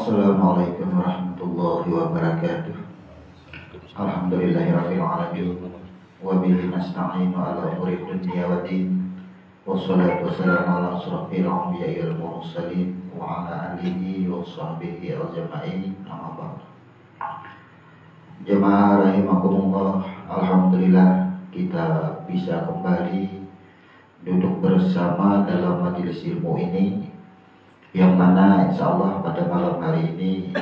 Assalamualaikum warahmatullahi wabarakatuh. Alhamdulillahirabbil alamin wa bihi nasta'inu ala umuri dunya waddin. Wassalatu wassalamu ala asyrafil anbiya'i wal mursalin wa ala alihi wa sahbihi ajma'in. Amma ba'd. Jemaah rahimakumullah, alhamdulillah kita bisa kembali duduk bersama dalam majelis ilmu ini, yang mana insya Allah pada malam hari ini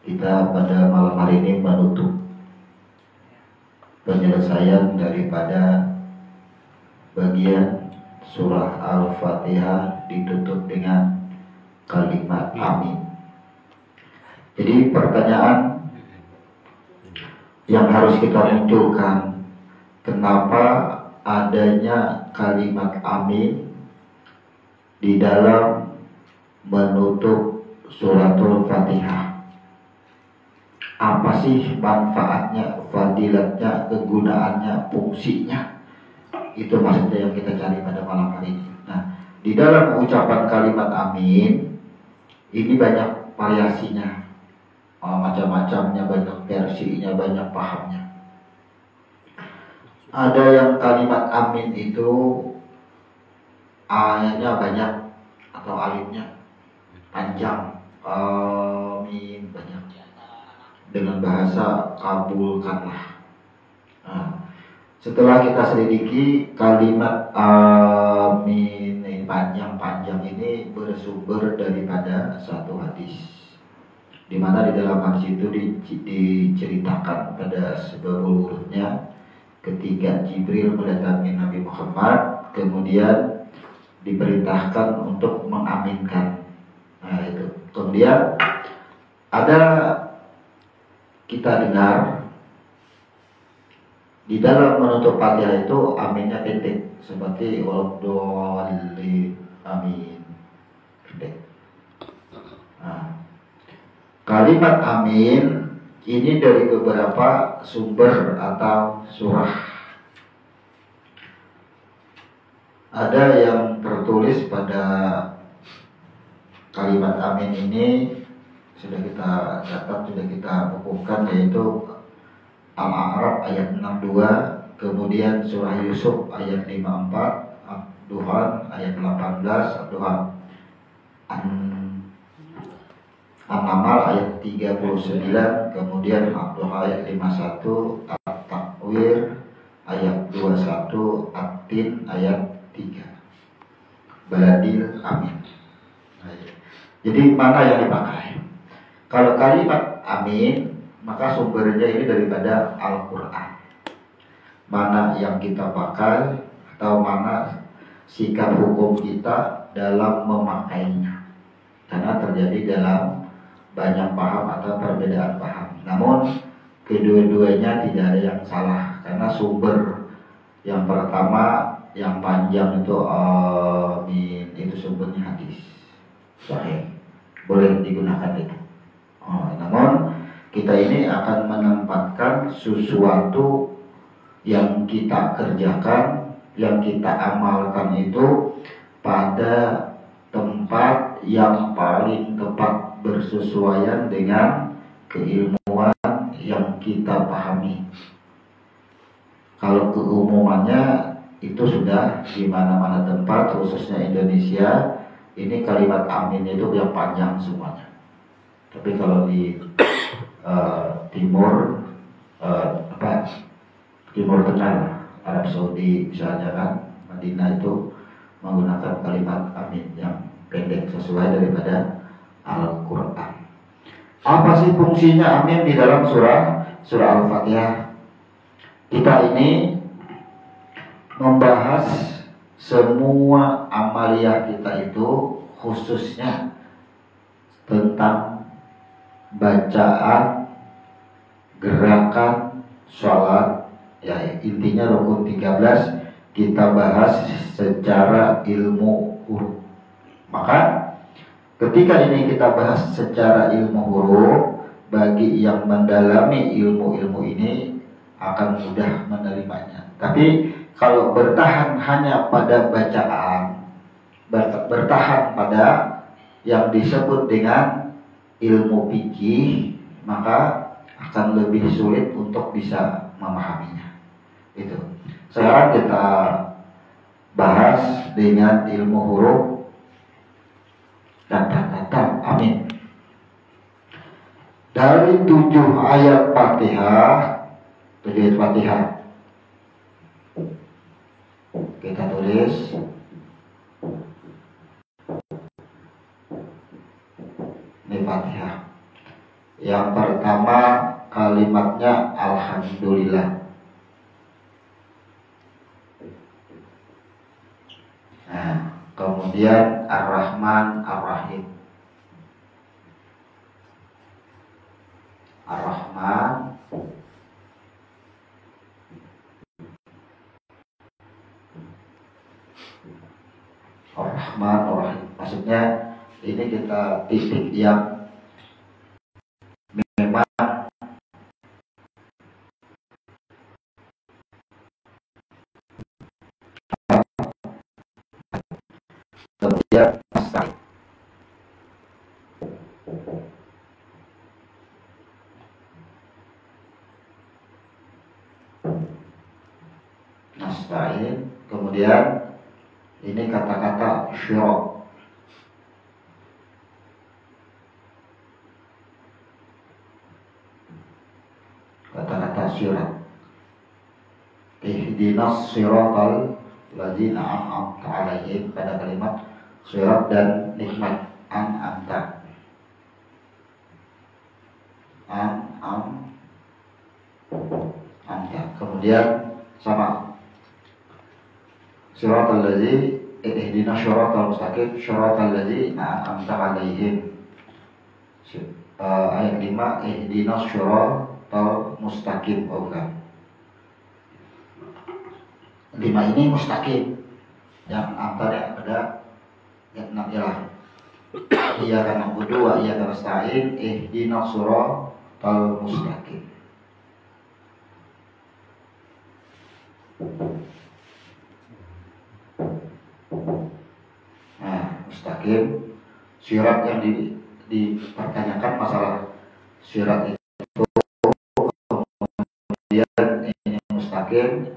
kita menutup penyelesaian daripada bagian surah Al-Fatihah, ditutup dengan kalimat amin. Jadi pertanyaan yang harus kita munculkan, kenapa adanya kalimat amin di dalam menutup suratul Fatihah? Apa sih manfaatnya, fadilatnya, kegunaannya, fungsinya? Itu maksudnya yang kita cari pada malam hari ini. Nah, di dalam ucapan kalimat amin ini banyak variasinya, macam-macamnya, banyak versinya, banyak pahamnya. Ada yang kalimat amin itu ayatnya banyak atau alifnya panjang, amin banyak, dengan bahasa kabulkanlah. Nah, setelah kita selidiki kalimat amin yang panjang ini bersumber daripada satu hadis, di mana di dalam hadis itu diceritakan pada sebelum urutnya ketika Jibril mendatangi Nabi Muhammad, kemudian diperintahkan untuk mengaminkan. Nah itu, kemudian ada kita dengar di dalam menutup Fatihah itu aminnya pendek, seperti waladhdallin, amin, pendek. Nah, kalimat amin ini dari beberapa sumber atau surah. Ada yang tertulis pada kalimat amin ini, sudah kita catat, sudah kita bukukan, yaitu Al-A'raf ayat 62, kemudian surah Yusuf ayat 54, Ad-Duhan ayat 18, Ad-Duhan, An-Naml ayat 39, kemudian Ad-Duhan ayat 51, At-Takwir ayat 21, At-Tin ayat 3. Baladil amin. Jadi mana yang dipakai? Kalau kalimat amin, maka sumbernya ini daripada Al-Quran. Mana yang kita pakai atau mana sikap hukum kita dalam memakainya, karena terjadi dalam banyak paham atau perbedaan paham. Namun kedua-duanya tidak ada yang salah, karena sumber yang pertama yang panjang itu amin, itu sumbernya hadis sahih, boleh digunakan itu. Namun kita ini akan menempatkan sesuatu yang kita kerjakan, yang kita amalkan itu pada tempat yang paling tepat, bersesuaian dengan keilmuan yang kita pahami. Kalau keumumannya itu sudah di mana-mana tempat, khususnya Indonesia, ini kalimat amin itu yang panjang semuanya. Tapi kalau di timur Timur Tengah, Arab Saudi misalnya kan, Madinah itu menggunakan kalimat amin yang pendek sesuai daripada Al-Quran. Apa sih fungsinya amin di dalam surah Al-Fatihah? Kita ini membahas semua amaliyah kita itu, khususnya tentang bacaan, gerakan, sholat, ya intinya rukun 13 kita bahas secara ilmu huruf. Maka ketika ini kita bahas secara ilmu huruf, bagi yang mendalami ilmu-ilmu ini akan mudah menerimanya. Tapi kalau bertahan hanya pada bacaan, bertahan pada yang disebut dengan ilmu fikih, maka akan lebih sulit untuk bisa memahaminya. Itu. Sekarang kita bahas dengan ilmu huruf dan kata-kata. Amin. Dari 7 ayat Fatihah, 7 ayat Fatihah, kita tulis ini Fatihah. Yang pertama kalimatnya Alhamdulillah. Nah, kemudian Ar-Rahman Ar-Rahim. Ar-Rahman Ar-Rahman Ar-Rahim. Maksudnya ini kita titik yang memang kemudian nasta'in. Nasta'in. Kemudian ini kata-kata syirok. Kata-kata syirat. Ihdinas siratal ladzina an'amta 'alaihim, pada kalimat syirat dan nikmat an'amta. An'amta. Kemudian sama siratal ladzi, ihdinas siratal mustaqim, siratal ladzina an'amta 'alaihim. Ayat 5, ihdinas siratal mustaqim. Oh bukan. 5 ini mustaqim. Yang antara ada yang 6 ialah iyyaka na'budu wa iyyaka nasta'in, ihdinas siratal mustaqim. Nah, mustaqim, syirat yang dipertanyakan masalah syirat itu, kemudian ini mustaqim,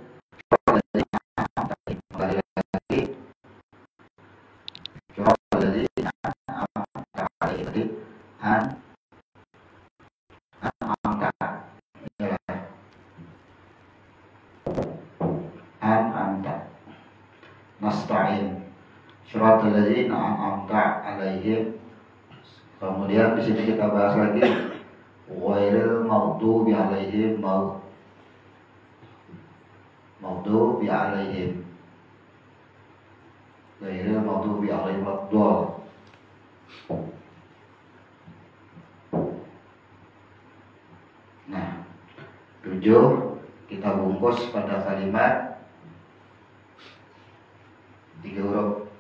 nasta'in, syiratal ladzina an'amta 'alaihim. Kemudian di sini kita bahas lagi ghairil maghdubi 'alaihim, maghdubi 'alaihim, ghairil maghdubi 'alaihim wad-dhal. Nah, 7 kita bungkus pada kalimat 3 huruf.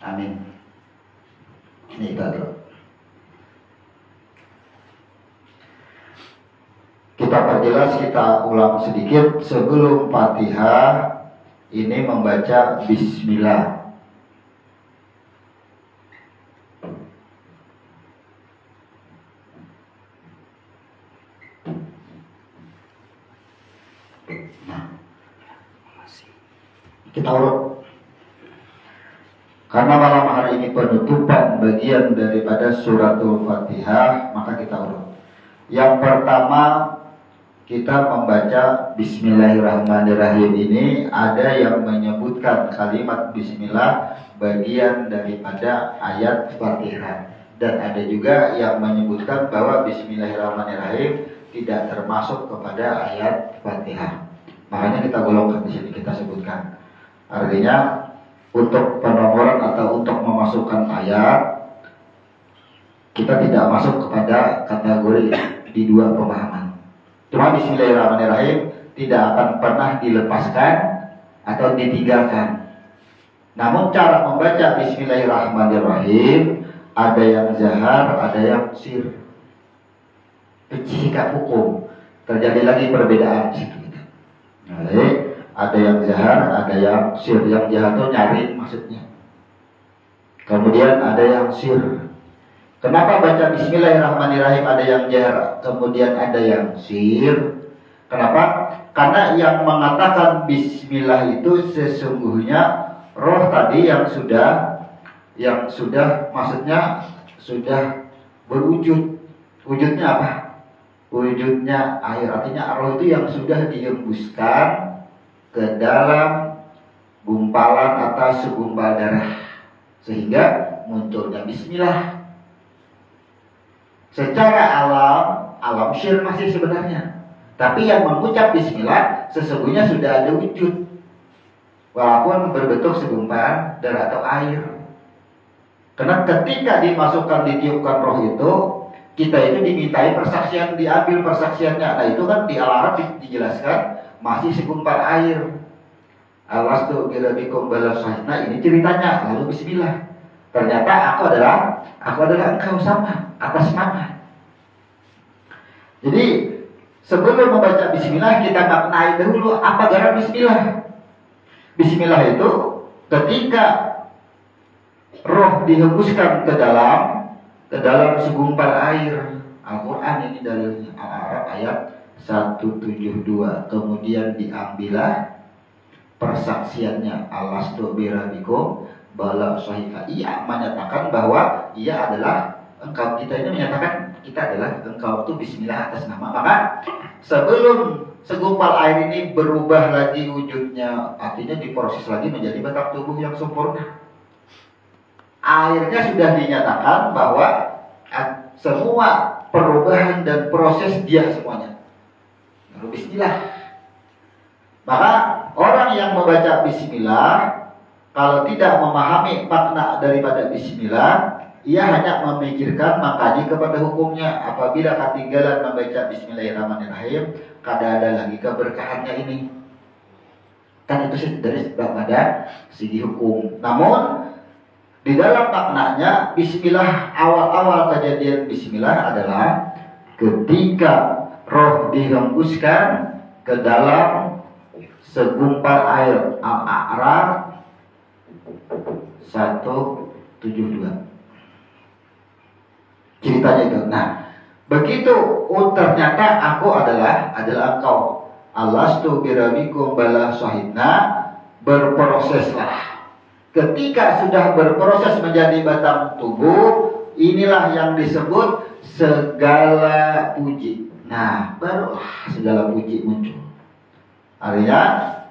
Amin. Ini kita dulu. Kita perjelas, kita ulang sedikit sebelum Fatihah. Ini membaca Bismillah. Kita urut. Karena malam hari ini penutupan bagian daripada suratul Fatihah, maka kita urut. Yang pertama kita membaca Bismillahirrahmanirrahim. Ini ada yang menyebutkan kalimat Bismillah bagian daripada ayat Fatihah, dan ada juga yang menyebutkan bahwa Bismillahirrahmanirrahim tidak termasuk kepada ayat Fatihah. Makanya kita golongkan di sini, kita sebutkan. Artinya untuk penomoran atau untuk memasukkan ayat, kita tidak masuk kepada kategori di 2 pemahaman. Cuma Bismillahirrahmanirrahim tidak akan pernah dilepaskan atau ditinggalkan. Namun cara membaca Bismillahirrahmanirrahim ada yang zahar, ada yang sir. Sikap hukum terjadi lagi perbedaan di situ. Ada yang zahar, ada yang sir. Yang zahar itu nyari maksudnya. Kemudian ada yang sir. Kenapa baca Bismillahirrahmanirrahim ada yang jar, kemudian ada yang sir? Kenapa? Karena yang mengatakan Bismillah itu sesungguhnya roh tadi yang sudah maksudnya sudah berwujud. Wujudnya apa? Wujudnya air. Artinya roh itu yang sudah dihembuskan ke dalam gumpalan atas segumpal darah sehingga munculnya Bismillah. Secara alam syir masih sebenarnya, tapi yang mengucap Bismillah sesungguhnya sudah ada wujud, walaupun berbentuk segumpal darah atau air. Karena ketika dimasukkan, ditiupkan roh itu, kita itu dimintai persaksian, diambil persaksiannya. Nah itu kan di Al-Arab dijelaskan masih segumpal air. Alastu birabikum balasahna, ini ceritanya. Lalu Bismillah. Ternyata aku adalah engkau, sama atas nama. Jadi sebelum membaca Bismillah kita maknai dahulu apa garam Bismillah. Bismillah itu ketika roh dihembuskan ke dalam segumpal air. Al-Quran ini dalilnya Al-Arab ayat 172. Kemudian diambillah persaksiannya, alastu birabikum bala syahika. Ia menyatakan bahwa ia adalah engkau. Kita ini menyatakan kita adalah engkau itu Bismillah atas nama. Maka sebelum segumpal air ini berubah lagi wujudnya, artinya diproses lagi menjadi batang tubuh yang sempurna, airnya sudah dinyatakan bahwa semua perubahan dan proses dia semuanya. Lalu Bismillah. Maka orang yang membaca Bismillah, kalau tidak memahami makna daripada Bismillah, ia hanya memikirkan mengkaji kepada hukumnya. Apabila ketinggalan membaca Bismillahirrahmanirrahim, kada ada lagi keberkahannya ini. Kan itu dari pada segi hukum. Namun di dalam maknanya Bismillah, awal-awal kejadian Bismillah adalah ketika roh dihembuskan ke dalam segumpal air. Al-A'raf 172 ceritanya itu. Nah, begitu ternyata aku adalah engkau. Alastu birabikum bala syahidna, berproseslah. Ketika sudah berproses menjadi batang tubuh, inilah yang disebut segala puji. Nah, barulah segala puji muncul. Artinya,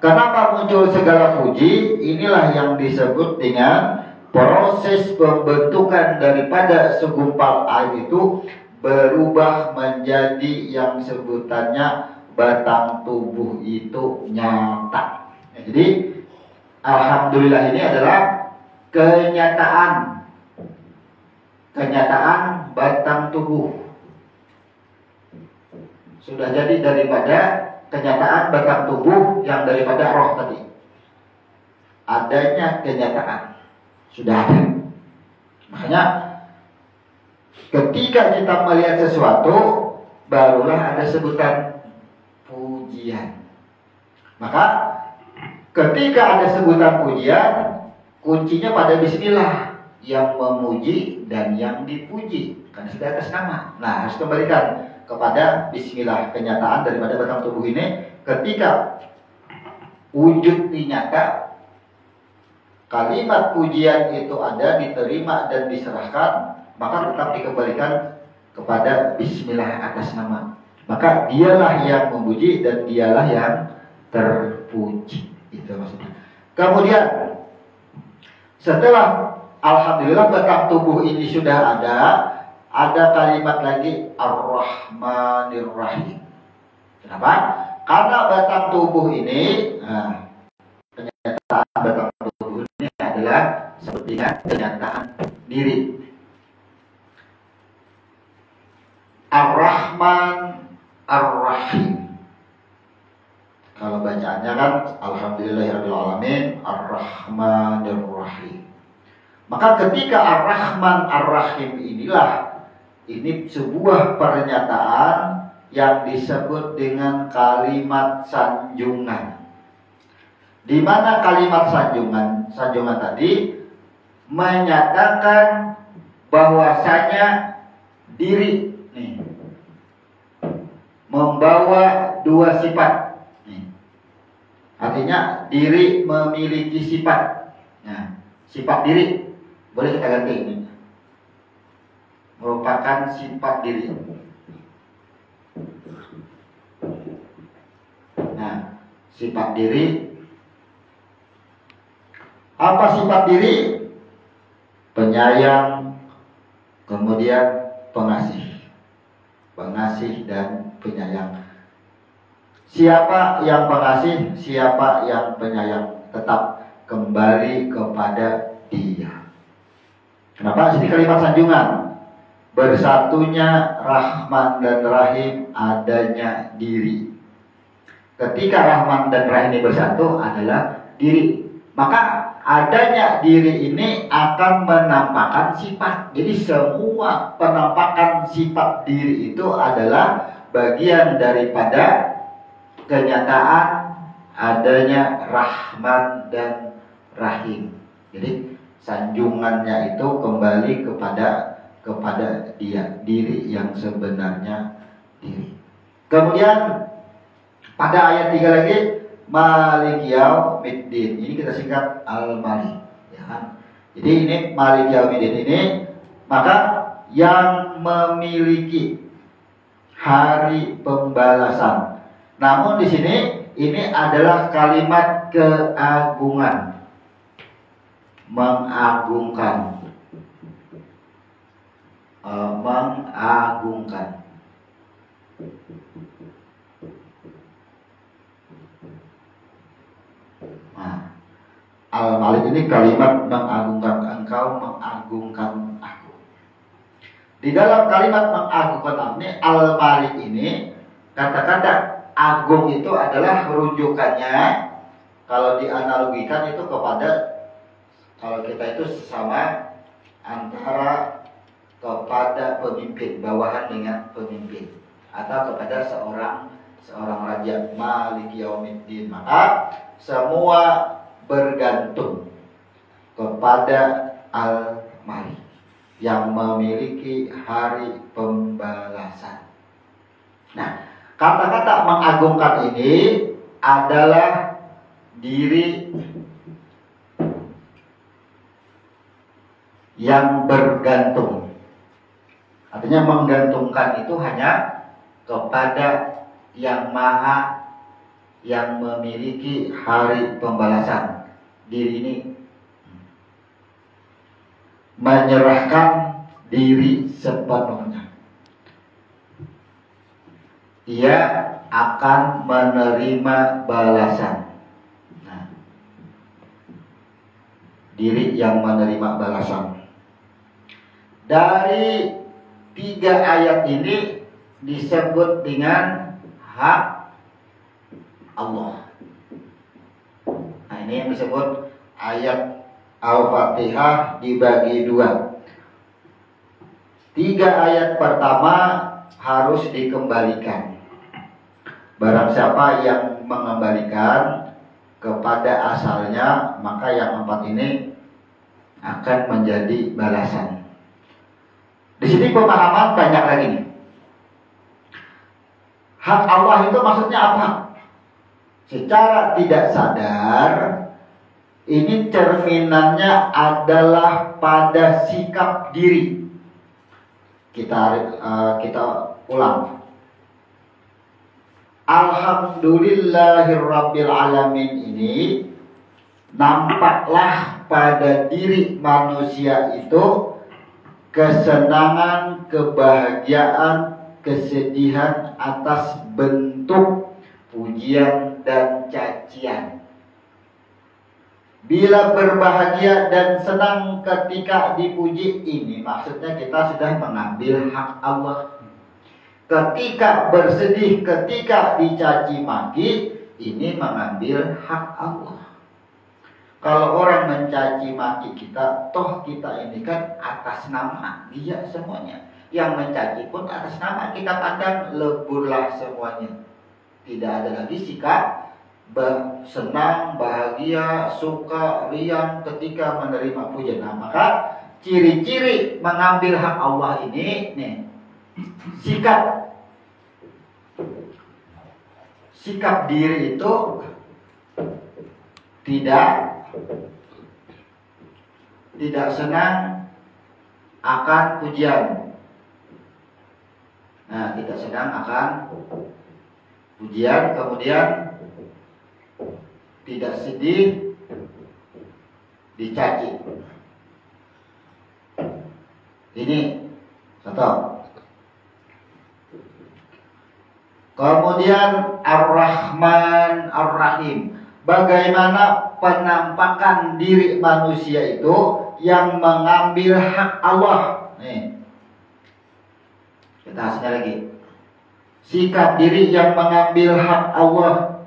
kenapa muncul segala puji? Inilah yang disebut dengan proses pembentukan daripada segumpal air itu berubah menjadi yang sebutannya batang tubuh itu nyata. Jadi alhamdulillah ini adalah kenyataan batang tubuh. Sudah jadi daripada kenyataan batang tubuh yang daripada roh tadi. Adanya kenyataan. Sudah ada. Makanya ketika kita melihat sesuatu, barulah ada sebutan pujian. Maka ketika ada sebutan pujian, kuncinya pada Bismillah, yang memuji dan yang dipuji. Karena sudah atas nama. Nah, harus kembalikan kepada Bismillah, kenyataan daripada batang tubuh ini. Ketika wujud nyata, kalimat pujian itu ada, diterima dan diserahkan, maka tetap dikembalikan kepada Bismillah atas nama. Maka dialah yang memuji dan dialah yang terpuji. Itu maksudnya. Kemudian setelah alhamdulillah batang tubuh ini sudah ada kalimat lagi Ar-Rahmanir-Rahim. Kenapa? Karena batang tubuh ini, kenyataan batang tubuh ini adalah seperti kenyataan diri. Ar-Rahman Ar-Rahim. Kalau bacaannya kan Alhamdulillahirrahmanirrahim Ar-Rahmanirrahim. Maka ketika Ar-Rahman Ar-Rahim ini sebuah pernyataan yang disebut dengan kalimat sanjungan. Di mana kalimat sanjungan tadi menyatakan bahwasanya diri nih membawa dua sifat. Nih. Artinya diri memiliki sifat. Nah, sifat diri boleh kita ganti ini. Merupakan sifat diri. Nah, sifat diri. Apa sifat diri? Penyayang, kemudian pengasih. Pengasih dan penyayang. Siapa yang pengasih, siapa yang penyayang, tetap kembali kepada Dia. Kenapa? Jadi kalimat sanjungan. Bersatunya Rahman dan Rahim, adanya diri. Ketika Rahman dan Rahim ini bersatu adalah diri, maka adanya diri ini akan menampakkan sifat. Jadi semua penampakan sifat diri itu adalah bagian daripada kenyataan adanya Rahman dan Rahim. Jadi sanjungannya itu kembali kepada Dia, diri yang sebenarnya diri. Kemudian pada ayat 3 lagi, Malik Yaumiddin. Ini kita singkat Al-Malik, ya kan? Jadi ini Malik Yaumiddin ini, maka yang memiliki hari pembalasan. Namun di sini ini adalah kalimat keagungan, mengagungkan, mengagungkan. Nah, Al-Malik ini kalimat mengagungkan, engkau mengagungkan aku. Di dalam kalimat mengagungkan ini, Al-Malik ini, kata-kata agung itu adalah rujukannya, kalau dianalogikan itu kepada, kalau kita itu sesama antara kepada pemimpin, bawahan dengan pemimpin, atau kepada seorang raja. Malik Yaumiddin. Maka semua bergantung kepada Al-Malik yang memiliki hari pembalasan. Nah, kata-kata mengagungkan ini adalah diri yang bergantung. Artinya menggantungkan itu hanya kepada yang maha, yang memiliki hari pembalasan. Diri ini menyerahkan diri sepenuhnya. Ia akan menerima balasan. Nah, diri yang menerima balasan. Dari 3 ayat ini disebut dengan hak Allah. Nah, ini yang disebut ayat Al-Fatihah dibagi 2. 3 ayat pertama harus dikembalikan. Barang siapa yang mengembalikan kepada asalnya, maka yang 4 ini akan menjadi balasan. Di sini pemahaman banyak lagi nih. Hak Allah itu maksudnya apa? Secara tidak sadar, ini cerminannya adalah pada sikap diri. Kita ulang. Alhamdulillahirabbil alamin ini nampaklah pada diri manusia itu kesenangan, kebahagiaan, kesedihan atas bentuk pujian dan cacian. Bila berbahagia dan senang ketika dipuji, ini maksudnya kita sudah mengambil hak Allah. Ketika bersedih, ketika dicaci maki, ini mengambil hak Allah. Kalau orang mencaci maki kita, toh kita ini kan atas nama dia semuanya. Yang mencaci pun atas nama kita, pandang leburlah semuanya. Tidak ada lagi sikap senang, bahagia, suka, riang ketika menerima pujian. Nah, maka ciri-ciri mengambil hak Allah ini nih, sikap diri itu tidak senang akan pujian. Nah, tidak senang akan pujian, kemudian tidak sedih dicaci. Ini satu. Kemudian Ar-Rahman Ar-Rahim. Bagaimana penampakan diri manusia itu yang mengambil hak Allah. Nih. Kita hasilnya lagi. Sikap diri yang mengambil hak Allah.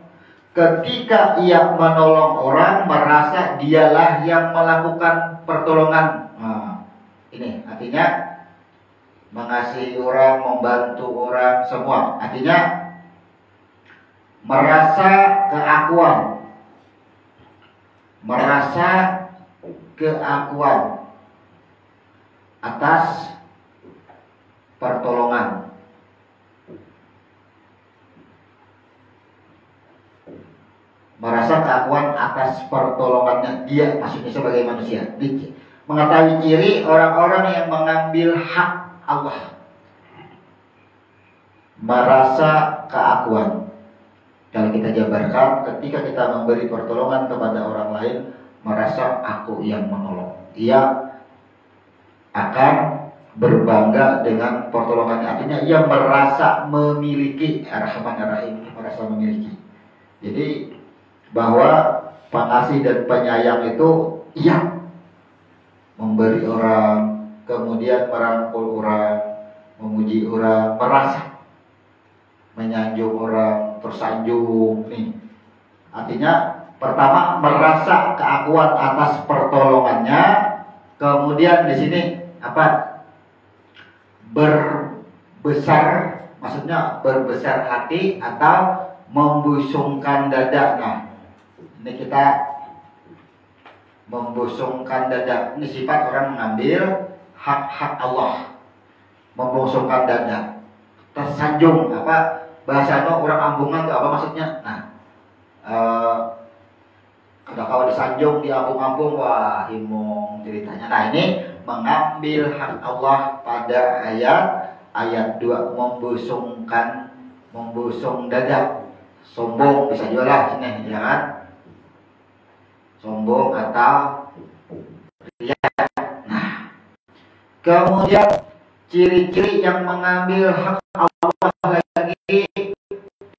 Ketika ia menolong orang, merasa dialah yang melakukan pertolongan. Nah, ini artinya mengasihi orang, membantu orang, semua. Artinya merasa keakuan atas pertolongan. Merasa keakuan atas pertolongannya dia, maksudnya sebagai manusia. Mengetahui ciri orang-orang yang mengambil hak Allah. Merasa keakuan. Kalau kita jabarkan, ketika kita memberi pertolongan kepada orang lain, merasa aku yang menolong. Ia akan berbangga dengan pertolongannya. Artinya ia merasa memiliki. Ar-Rahman Ar-Rahim, merasa memiliki. Jadi bahwa pengasih dan penyayang itu iya, memberi orang, kemudian merangkul orang, memuji orang, merasa menyanjung orang, tersanjung nih. Artinya pertama merasa keakuan atas pertolongannya, kemudian di sini apa? Berbesar, maksudnya berbesar hati atau membusungkan dada. Nah, ini kita membusungkan dada. Ini sifat orang mengambil hak-hak Allah. Membusungkan dada. Tersanjung, apa bahasanya orang ambungan itu apa maksudnya? Nah, ada kawan disanjung di ambung-ambung, wah himung ceritanya. Nah, ini mengambil hak Allah pada ayat 2, membusung dada. Sombong bisa juga lah ini, ya kan? Sombong atau ria. Nah, kemudian ciri-ciri yang mengambil hak Allah lagi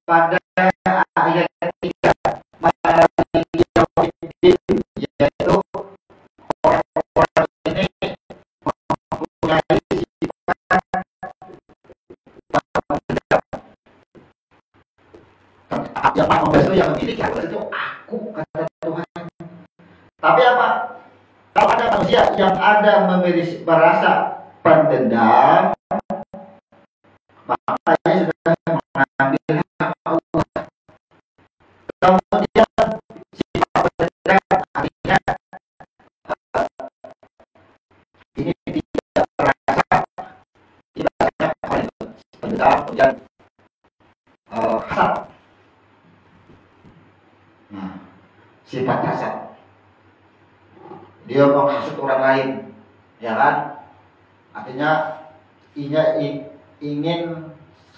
pada ayat 3, yaitu orang-orang ini mempunyai sifat yang itu yang memiliki itu aku, kata Tuhan. Tapi apa? Kalau ada manusia yang ada merasa pendendam, maka dia sudah mengambil hak Allah. Kemudian sifat pendendam artinya ini tidak merasa, tidak banyak pendendam, kemudian hasad. Nah, sifat hasad, dia menghasut orang lain, ya kan? Artinya ingin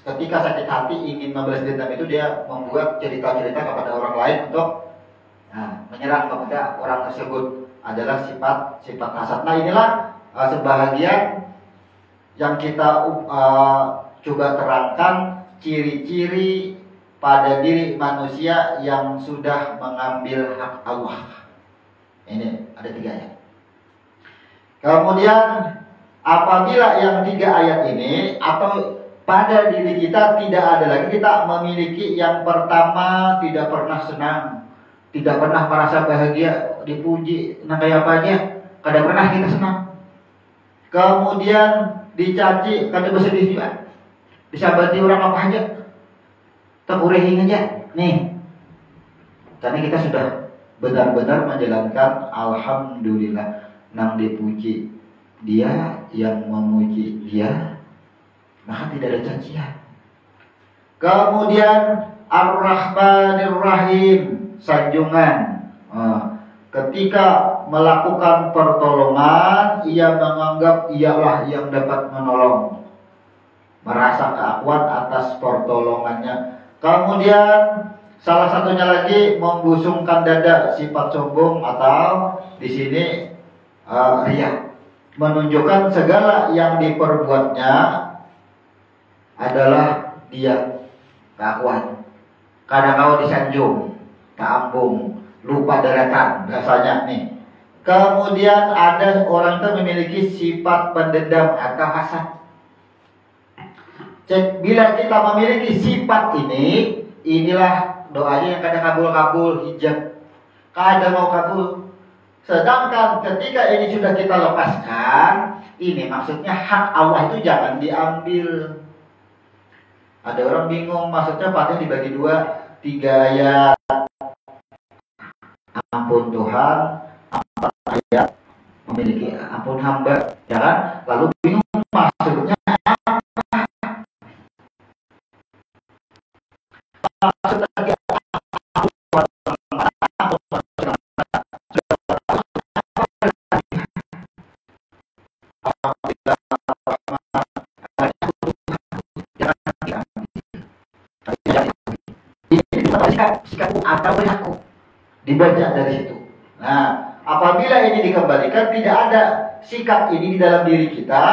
ketika sakit hati ingin membalas dendam itu dia membuat cerita-cerita kepada orang lain untuk menyerang kepada orang tersebut, adalah sifat hasad. Nah, inilah sebahagian yang kita coba terangkan ciri-ciri pada diri manusia yang sudah mengambil hak Allah. Ini ada 3 ya. Kemudian apabila yang 3 ayat ini atau pada diri kita tidak ada lagi, kita memiliki yang pertama, tidak pernah senang, tidak pernah merasa bahagia, dipuji, nah kayak apa aja, kadang pernah kita senang. Kemudian dicaci, kadang bersedih juga, disabati orang apa aja, terurehin aja, nih. Karena kita sudah benar-benar menjalankan alhamdulillah, nang dipuji, dia yang memuji dia, maka tidak ada cacian. Kemudian Ar-Rahmanir Rahim, sanjungan. Ketika melakukan pertolongan, ia menganggap ialah yang dapat menolong, merasa keakuan atas pertolongannya. Kemudian salah satunya lagi membusungkan dada, sifat sombong atau di sini riya, menunjukkan segala yang diperbuatnya adalah dia keakuan. Kadang kau disanjung, keambung, lupa daratan rasanya nih. Kemudian ada orang itu memiliki sifat pendendam atau hasad. Bila kita memiliki sifat ini, inilah doanya yang kadang kabul-kabul, hijab, kadang mau kabul. Sedangkan ketika ini sudah kita lepaskan, ini maksudnya hak Allah itu jangan diambil. Ada orang bingung, maksudnya Fatihah dibagi 2, 3 ayat. Ampun Tuhan, 4 ayat memiliki ampun hamba, ya kan? Lalu bingung maksudnya maksudnya sikapku atau perilaku dibaca dari situ. Nah, apabila ini dikembalikan tidak ada sikap ini di dalam diri kita,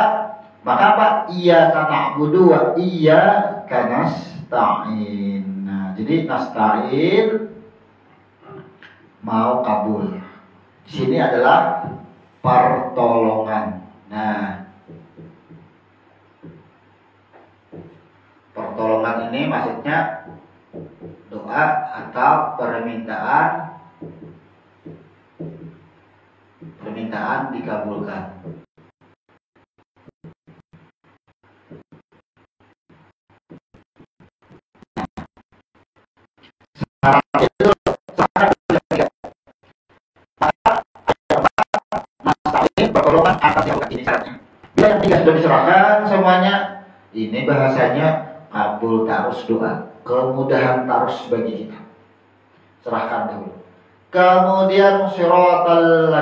maka apa? Iyyaka na'budu wa iyyaka nasta'in. Nah, jadi nasta'in mau kabul. Di sini adalah pertolongan. Nah, pertolongan ini maksudnya doa atau permintaan dikabulkan. Itu pertolongan atas yang ini syaratnya. Bila yang 3 sudah diserahkan semuanya, ini bahasanya kabul ta'arus doa, kemudahan ta'arus bagi kita. Serahkan dulu. Kemudian siratal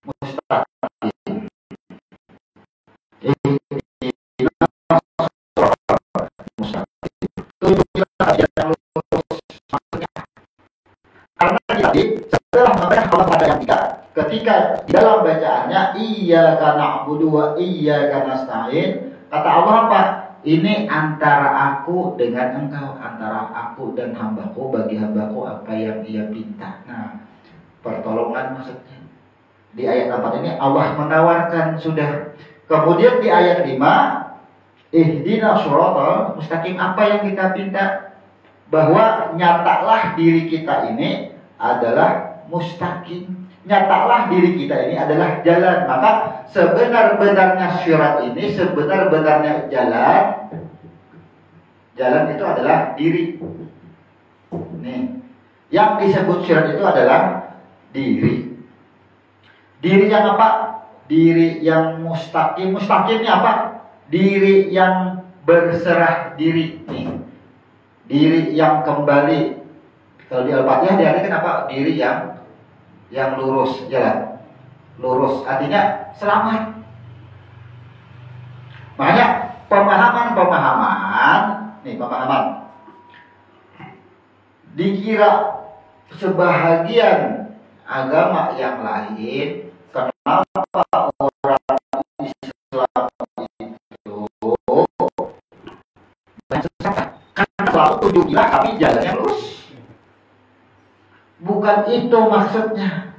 mustaqim. Tunjukilah yang lurus maksudnya. Karena tadi setelah membaca pada yang 3, ketika di dalam bacaannya iyyaka na'budu wa iyyaka nasta'in, kata Allah apa? Ini antara aku dengan engkau, antara aku dan hambaku, bagi hambaku apa yang ia pinta. Nah, pertolongan maksudnya. Di ayat 4 ini Allah menawarkan sudah. Kemudian di ayat 5, ihdinas shiratal mustaqim, apa yang kita pinta? Bahwa nyatalah diri kita ini adalah mustaqim. Nyatalah diri kita ini adalah jalan. Maka sebenar-benarnya syirat ini, sebenar-benarnya jalan itu adalah diri. Nih, yang disebut syirat itu adalah diri. Diri yang apa? Diri yang mustaqim. Mustaqimnya apa? Diri yang berserah diri. Nih, diri yang kembali. Kalau di Al-Fatihah diartikan apa? Diri yang lurus, jalan lurus, artinya selamat. Makanya pemahaman dikira sebahagian agama yang lain. Kenapa orang Islam itu sesat? Karena selalu tunjukilah kami jalannya lurus. Bukan itu maksudnya.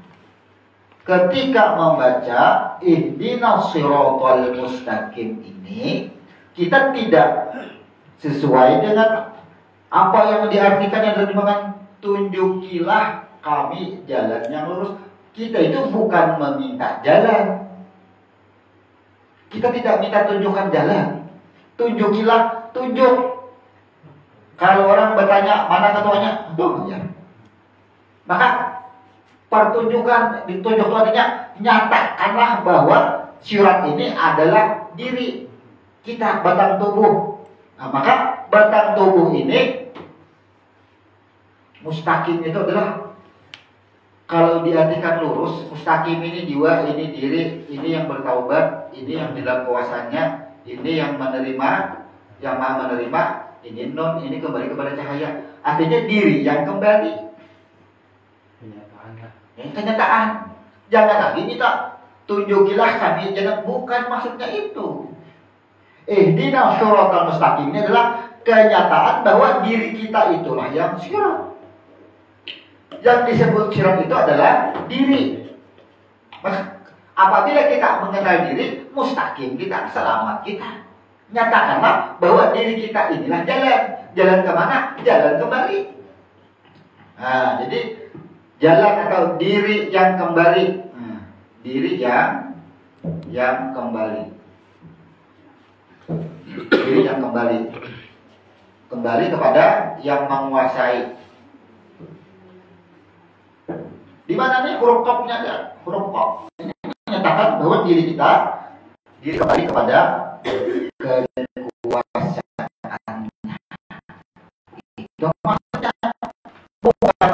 Ketika membaca ihdinas shiratal mustaqim ini, kita tidak sesuai dengan apa yang diartikan yang diterjemahkan tunjukilah kami jalan yang lurus. Kita itu bukan meminta jalan. Kita tidak minta tunjukkan jalan. Tunjukilah, tunjuk. Kalau orang bertanya mana ketuanya, oh ya. Maka pertunjukan, ditunjukkan artinya nyatakanlah bahwa syurat ini adalah diri kita, batang tubuh. Nah, maka batang tubuh ini mustaqim itu adalah, kalau diartikan lurus, mustaqim ini jiwa, ini diri, ini yang bertaubat, ini yang di dalam kuasanya, ini yang menerima, yang maha menerima, ini non, ini kembali kepada cahaya. Artinya diri yang kembali. Kenyataan. Jangan lagi minta tunjukilah kami, jangan, bukan maksudnya itu. Ihdinas shiratal mustaqim ini adalah kenyataan bahwa diri kita itulah yang sirat. Yang disebut sirat itu adalah diri. Maka apabila kita mengenal diri, mustaqim kita, selamat kita. Nyatakanlah bahwa diri kita inilah jalan. Jalan kemana? Jalan kembali. Nah, jadi jalan atau diri yang kembali. Diri yang kembali. Diri yang kembali. Kembali kepada yang menguasai. Di mana nih huruf kopnya ada? Huruf kop. Ini menyatakan bahwa diri kita kembali kepada kekuasaan. Itu maksudnya bukan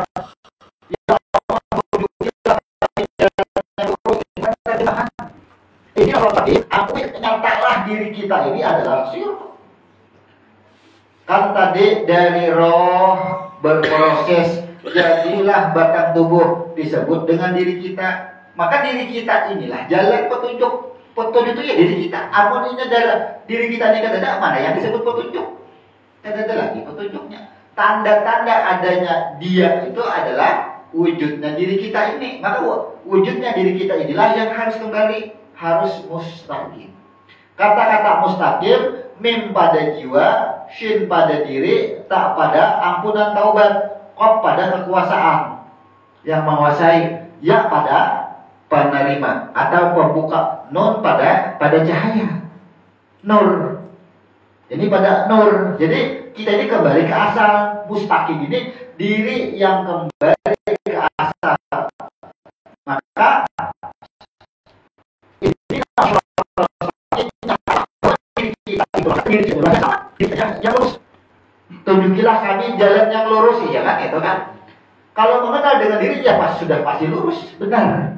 ini kalau tadi aku nyatalah diri kita ini adalah syukur. Kan tadi dari roh berproses jadilah batang tubuh disebut dengan diri kita. Maka diri kita inilah jalan petunjuk. Petunjuk itu ya diri kita. Amun ini adalah diri kita ini ada mana yang disebut petunjuk? Tidak ada lagi petunjuknya. Tanda-tanda adanya dia itu adalah wujudnya diri kita ini. Maka wujudnya diri kita inilah yang harus kembali, harus mustaqim. Kata-kata mustaqim, mim pada jiwa, shin pada diri, tak pada ampunan taubat, qaf pada kekuasaan yang menguasai, ya pada penerima atau pembuka, nun pada cahaya, nur. Ini pada nur. Jadi kita ini kembali ke asal. Mustaqim ini diri yang kembali ke asal. Maka ini yang lurus. Tunjukilah kami jalan yang lurus, ya kan? Itu kan. Kalau mengenal dengan diri ya sudah pasti lurus, benar.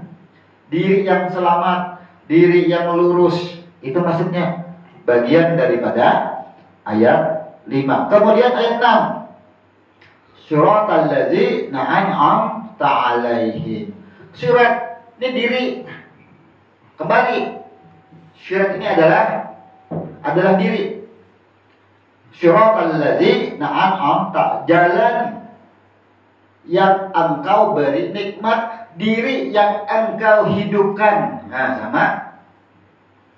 Diri yang selamat, diri yang lurus, itu maksudnya bagian daripada ayat 5. Kemudian ayat 6. Siratal ladzina an'amta 'alaihim. Sirat ini diri kembali. Sirat ini adalah diri. Siratal ladzina an'amta, jalan yang engkau beri nikmat, diri yang engkau hidupkan. Nah, sama.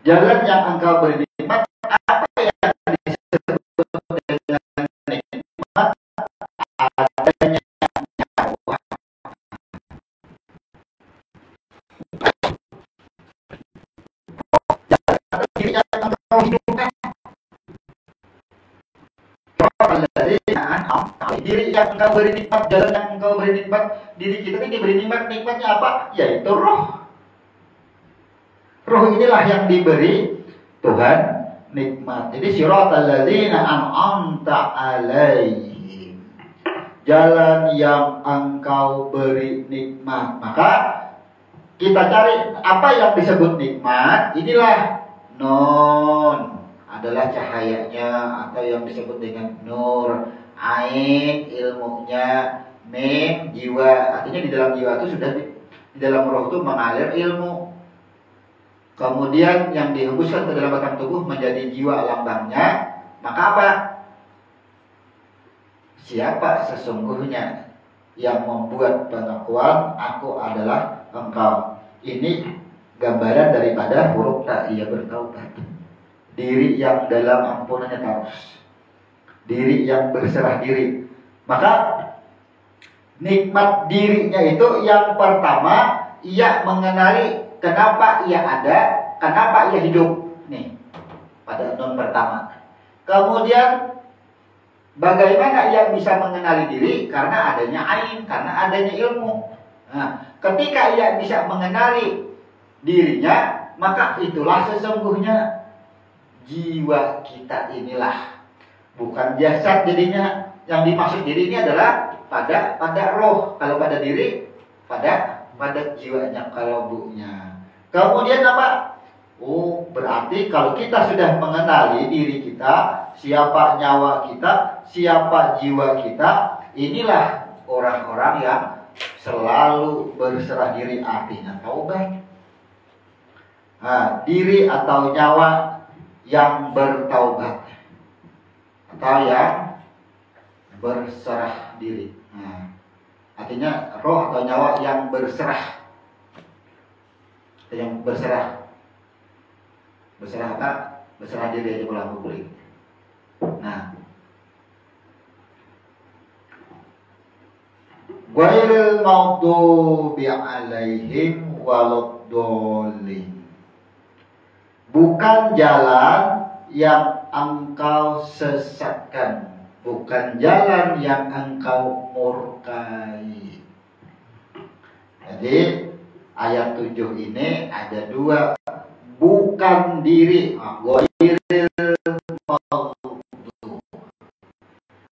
Jalan yang engkau beri nikmat, apa yang disebut dengan nikmat? Adanya nyawa. Jalan diri yang engkau hidupkan. Diri yang engkau beri nikmat, jalan yang engkau beri nikmat, diri kita ini diberi nikmat. Nikmatnya apa? Yaitu roh. Roh inilah yang diberi Tuhan nikmat. Jadi siratal ladzina an'amta 'alaihim, jalan yang engkau beri nikmat. Maka kita cari apa yang disebut nikmat. Inilah nun, adalah cahayanya atau yang disebut dengan nur. Ain ilmunya, mim jiwa, artinya di dalam jiwa itu sudah di dalam roh itu mengalir ilmu. Kemudian yang dihembuskan ke dalam batang tubuh menjadi jiwa lambangnya. Maka apa? Siapa sesungguhnya yang membuat pengakuan aku adalah engkau. Ini gambaran daripada huruf tak ia bertaubat. Diri yang dalam ampunannya terus, diri yang berserah diri. Maka nikmat dirinya itu yang pertama, ia mengenali kenapa ia ada, kenapa ia hidup. Nih, pada nun pertama. Kemudian bagaimana ia bisa mengenali diri? Karena adanya ain, karena adanya ilmu. Nah, ketika ia bisa mengenali dirinya, maka itulah sesungguhnya jiwa kita inilah, bukan jasad jadinya. Yang dimaksud diri ini adalah pada roh. Kalau pada diri, pada jiwanya, kalbunya. Kemudian apa? Oh, berarti kalau kita sudah mengenali diri kita, siapa nyawa kita, siapa jiwa kita, inilah orang-orang yang selalu berserah diri, artinya taubat. Nah, diri atau nyawa yang bertaubat atau yang berserah diri. Nah, artinya roh atau nyawa yang berserah. Yang berserah apa? Berserah diri aja pulang boleh. Nah, ghairil maghdubi alaihim waladdallin. Bukan jalan yang engkau sesatkan, bukan jalan yang engkau murkai. Jadi ayat 7 ini ada dua, bukan diri. Ghairil maghdubi.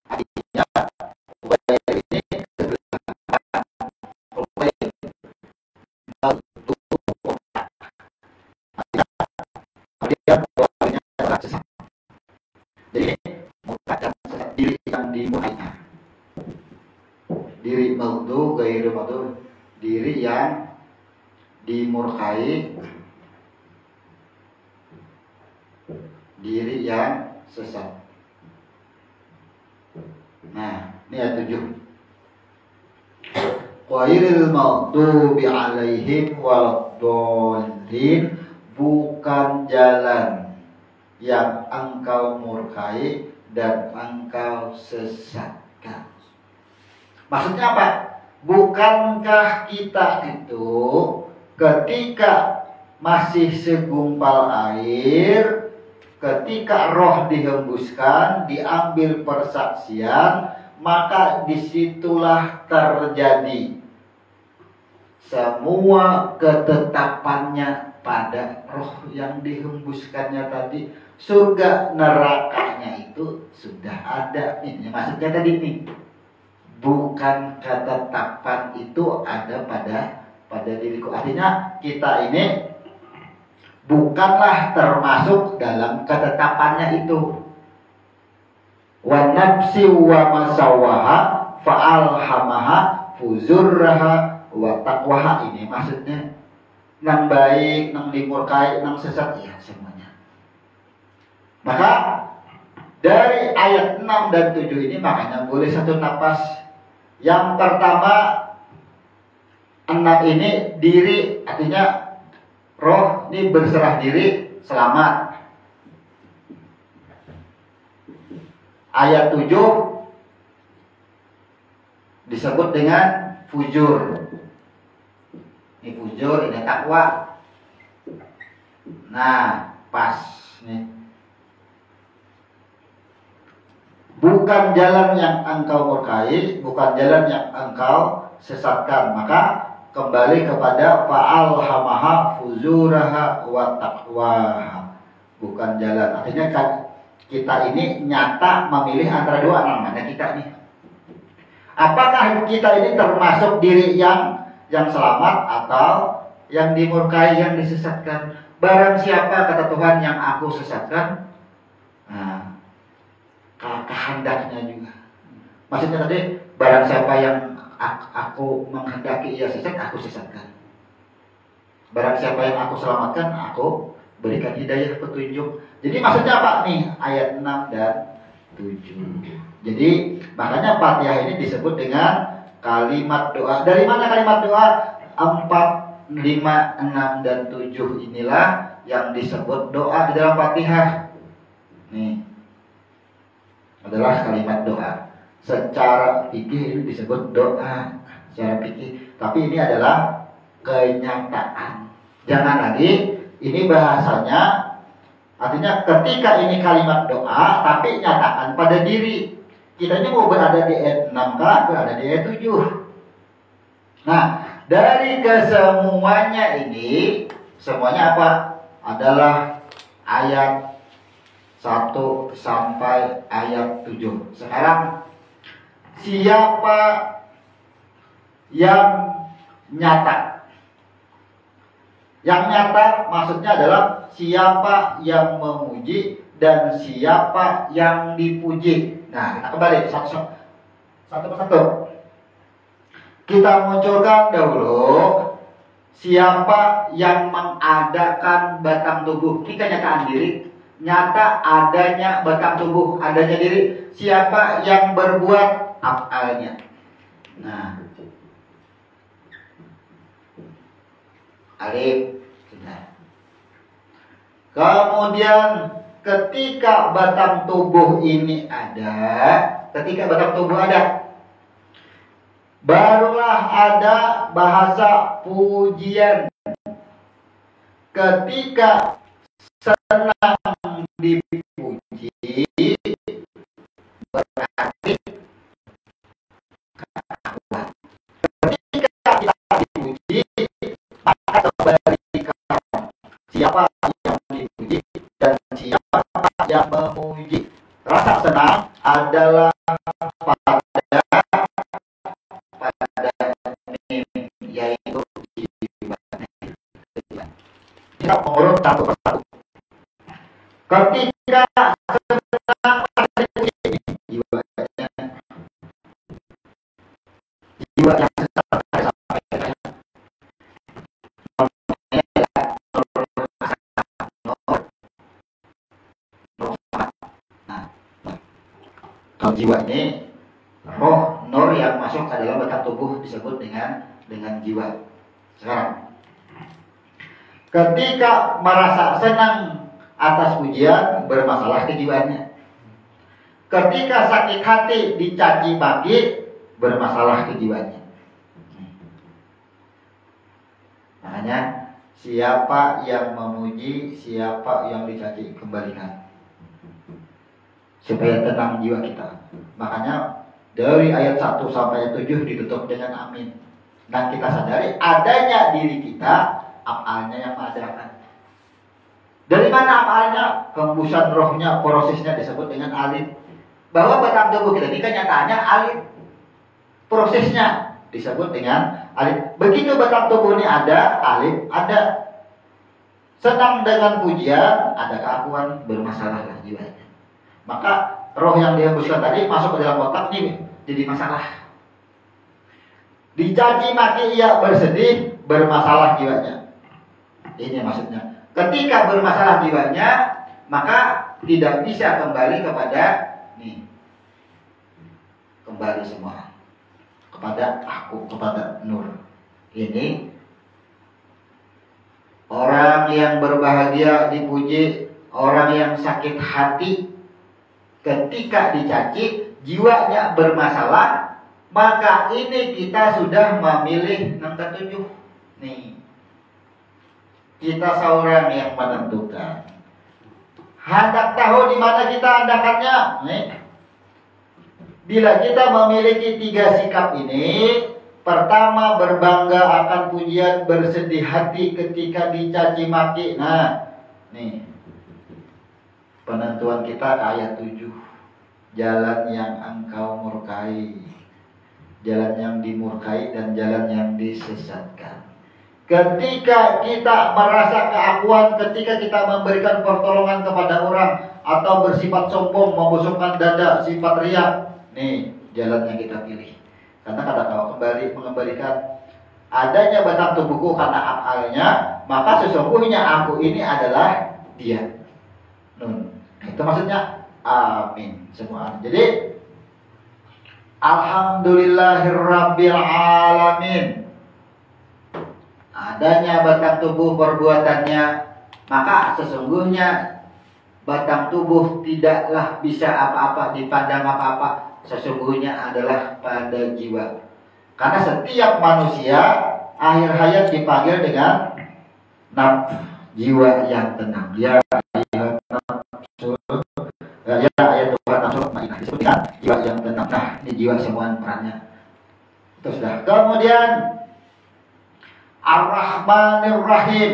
Artinya ghair ini jadi bukan diri yang dimurkainya. Diri maghdu, ghairil maghdu, diri yang dimurkai, diri yang sesat. Nah, ini ayat 7. Ghairil maghdubi alaihim waladdallin, bukan jalan yang engkau murkai dan engkau sesatkan. Maksudnya apa? Bukankah kita itu ketika masih segumpal air, ketika roh dihembuskan, diambil persaksian, maka disitulah terjadi semua ketetapannya pada roh yang dihembuskannya tadi. Surga nerakanya itu sudah ada. Ini maksudnya tadi nih, bukan ketetapan itu ada pada diriku. Artinya kita ini bukanlah termasuk dalam ketetapannya itu. Wa nafsi wa masawaha fa'alhamaha fuzurraha wa taqwaha. Ini maksudnya nang baik, nang dimurkai, nang sesat, ya semuanya. Maka dari ayat 6 dan 7 ini makanya boleh satu napas. Yang pertama, 6 ini diri, artinya roh ini berserah diri, selamat. Ayat 7 disebut dengan fujur. Ini fujur, ini takwa. Nah, pas nih. Bukan jalan yang engkau murkai, bukan jalan yang engkau sesatkan. Maka kembali kepada fa'alhamaha fuzuraha wa taqwaha. Bukan jalan. Artinya kan kita ini nyata memilih antara dua. Namanya kita nih. Apakah kita ini termasuk diri yang selamat atau yang dimurkai, yang disesatkan? Barang siapa, kata Tuhan, yang aku sesatkan, nah, kehendaknya juga. Maksudnya tadi, barang siapa yang aku menghendaki ia sesat, aku sesatkan. Barang siapa yang aku selamatkan, aku berikan hidayah, petunjuk. Jadi maksudnya apa nih? Ayat 6 dan 7. Jadi makanya Fatihah ini disebut dengan kalimat doa. Dari mana kalimat doa? 4, 5, 6, dan 7 inilah yang disebut doa di dalam Fatihah. Nih adalah kalimat doa. Secara fikih ini disebut doa, secara fikih. Tapi ini adalah kenyataan. Jangan lagi ini bahasanya, artinya ketika ini kalimat doa, tapi nyataan pada diri. Kita ini mau berada di ayat 6 kah, berada di ayat 7. Nah, dari kesemuanya ini, semuanya apa? Adalah ayat 1 sampai ayat 7. Sekarang siapa yang nyata? Yang nyata maksudnya adalah siapa yang memuji dan siapa yang dipuji. Nah, kita kembali satu persatu. Kita munculkan dahulu siapa yang mengadakan batang tubuh. Ini kenyataan diri, nyata adanya batang tubuh, adanya diri. Siapa yang berbuat af'alnya. Nah, alif sudah. Kemudian ketika batang tubuh ini ada, barulah ada bahasa pujian. Ketika senang dipuji, berarti keakuan. Ketika kita dipuji, maka kembali ke siapa yang dipuji dan siapa yang memuji. Rasa senang adalah pada yaitu jiwa. Kita mengurut satu persatu. Ketika senang dipuji, jiwa yang senang disampaikan. Kalau jiwa ini roh nur yang masuk ke dalam batang tubuh disebut dengan jiwa. Sekarang, ketika merasa senang atas pujian, bermasalah kejiwaannya. Ketika sakit hati dicaci maki, bermasalah kejiwaannya. Makanya siapa yang memuji, siapa yang dicaci, kembalikan supaya tenang jiwa kita. Makanya dari ayat 1 sampai ayat 7 ditutup dengan amin. Dan kita sadari adanya diri kita, af'alnya yang mengadakan. Dari mana af'alnya? Hembusan rohnya, prosesnya disebut dengan alif. Bahwa batang tubuh kita ini kenyataannya alif. Prosesnya disebut dengan alif. Begitu batang tubuh ini ada, alif ada. Senang dengan pujian, ada keakuan, bermasalahlah jiwanya. Maka roh yang dihembuskan tadi masuk ke dalam otak ini jadi masalah. Dicaci maki ia bersedih, bermasalah jiwanya. Ini maksudnya. Ketika bermasalah jiwanya, maka tidak bisa kembali kepada kembali semua kepada aku, kepada nur. Ini orang yang berbahagia dipuji, orang yang sakit hati ketika dicaci, jiwanya bermasalah, maka ini kita sudah memilih angka 7. Nih, kita seorang yang menentukan. Hendak tahu di mana kita adakannya? Nih, bila kita memiliki 3 sikap ini, pertama berbangga akan pujian, bersedih hati ketika dicaci maki. Nah, nih. Penentuan kita ke ayat 7. Jalan yang engkau murkai, jalan yang dimurkai dan jalan yang disesatkan. Ketika kita merasa keakuan, ketika kita memberikan pertolongan kepada orang atau bersifat sombong, membusukkan dada, sifat riya, nih jalan yang kita pilih. Karena kata kau mengembalikan adanya batang tubuhku karena af'alnya, maka sesungguhnya aku ini adalah dia. Nun. Itu maksudnya amin semua. Jadi alhamdulillahirabbil alamin. Adanya batang tubuh perbuatannya, maka sesungguhnya batang tubuh tidaklah bisa apa-apa, dipandang apa-apa. Sesungguhnya adalah pada jiwa. Karena setiap manusia akhir hayat dipanggil dengan nafs, jiwa yang tenang. Ya ayat Tuhan langsung disebut dengan jiwa yang tenang. Nah, ini jiwa semua perannya. Itu sudah. Kemudian Ar-Rahmanir Rahim.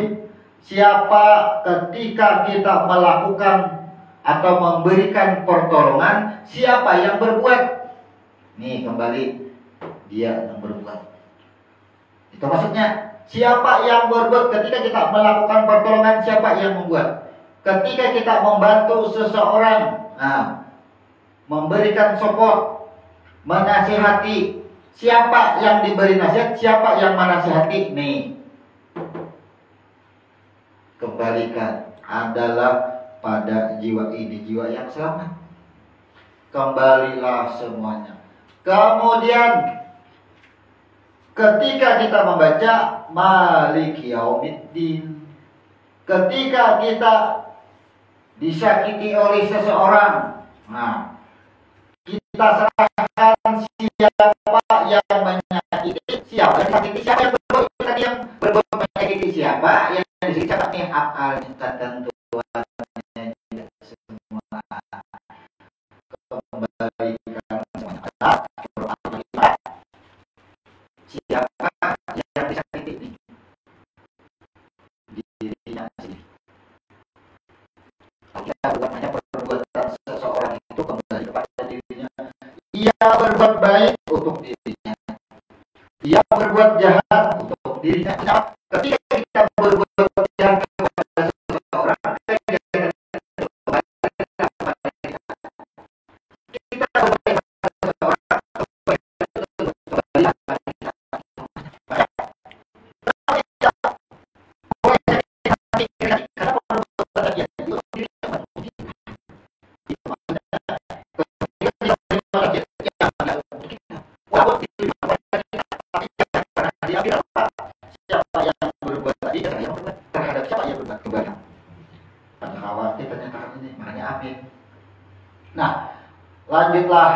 Siapa ketika kita melakukan atau memberikan pertolongan, siapa yang berbuat? Nih kembali, dia yang berbuat. Itu maksudnya, siapa yang berbuat ketika kita melakukan pertolongan, siapa yang membuat? Ketika kita membantu seseorang, memberikan support, menasihati, siapa yang diberi nasihat, siapa yang menasihati? Nih, kembalikan adalah pada jiwa ini, jiwa yang selamat. Kembalilah semuanya. Kemudian ketika kita membaca Maliki Yaumiddin, ketika kita disakiti oleh seseorang, kita serahkan siapa yang menyakiti, siapa yang menyakiti, siapa yang berbuat, tadi yang berbuat menyakiti, siapa yang disakiti, siapa nih akalnya ketentuannya semua. Kembalikan semuanya. Siapa yang disakiti ini? Dirinya sendiri. Kita bukan hanya perbuatan seseorang itu kembali kepada dirinya. Ia berbuat baik untuk dirinya, ia berbuat jahat untuk dirinya. Ketika kita berbuat jahat kepada seseorang, kita berbuat siapa yang berbuat tadi terhadap siapa yang berbuat kebaikan. Pada khawatir ternyata ini, makanya amin. Nah, lanjutlah.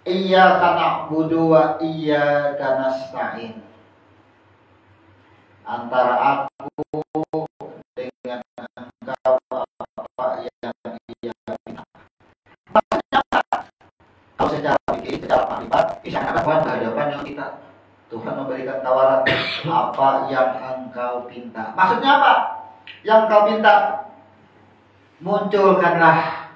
Iyyaka na'budu wa iyyaka nasta'in. Antara aku dengan engkau apa yang ia minta. Maksudnya kalau secara fikih, secara makrimat, isyarat Tuhan berhadapan dengan kita. Tuhan memberikan tawaran, apa yang engkau pinta. Maksudnya apa? Yang kau minta, munculkanlah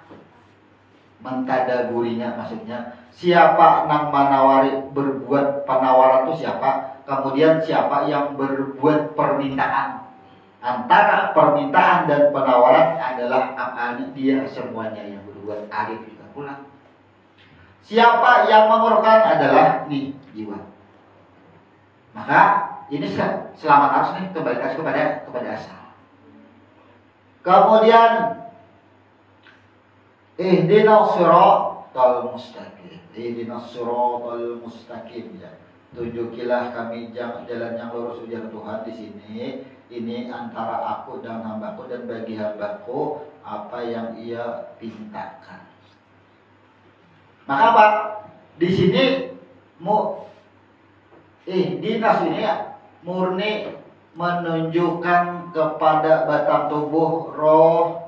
mentadaburinya. Maksudnya siapa nang manawari, berbuat penawaran itu siapa? Kemudian siapa yang berbuat permintaan. Antara permintaan dan penawaran adalah akalnya, dia semuanya yang berbuat. Alif juga pulang. Siapa yang mengurukan adalah nih jiwa. Maka ini selamat harus nih kembali kepada asal. Kemudian ihdinas siratal mustaqim. Ihdinas siratal mustaqim, ya. Tunjukilah kami jalan yang lurus, ujar Tuhan di sini. Ini antara aku dan hambaku, dan bagi hambaku apa yang ia pintakan. Maka apa? Di sini dinas ini ya murni menunjukkan kepada batang tubuh roh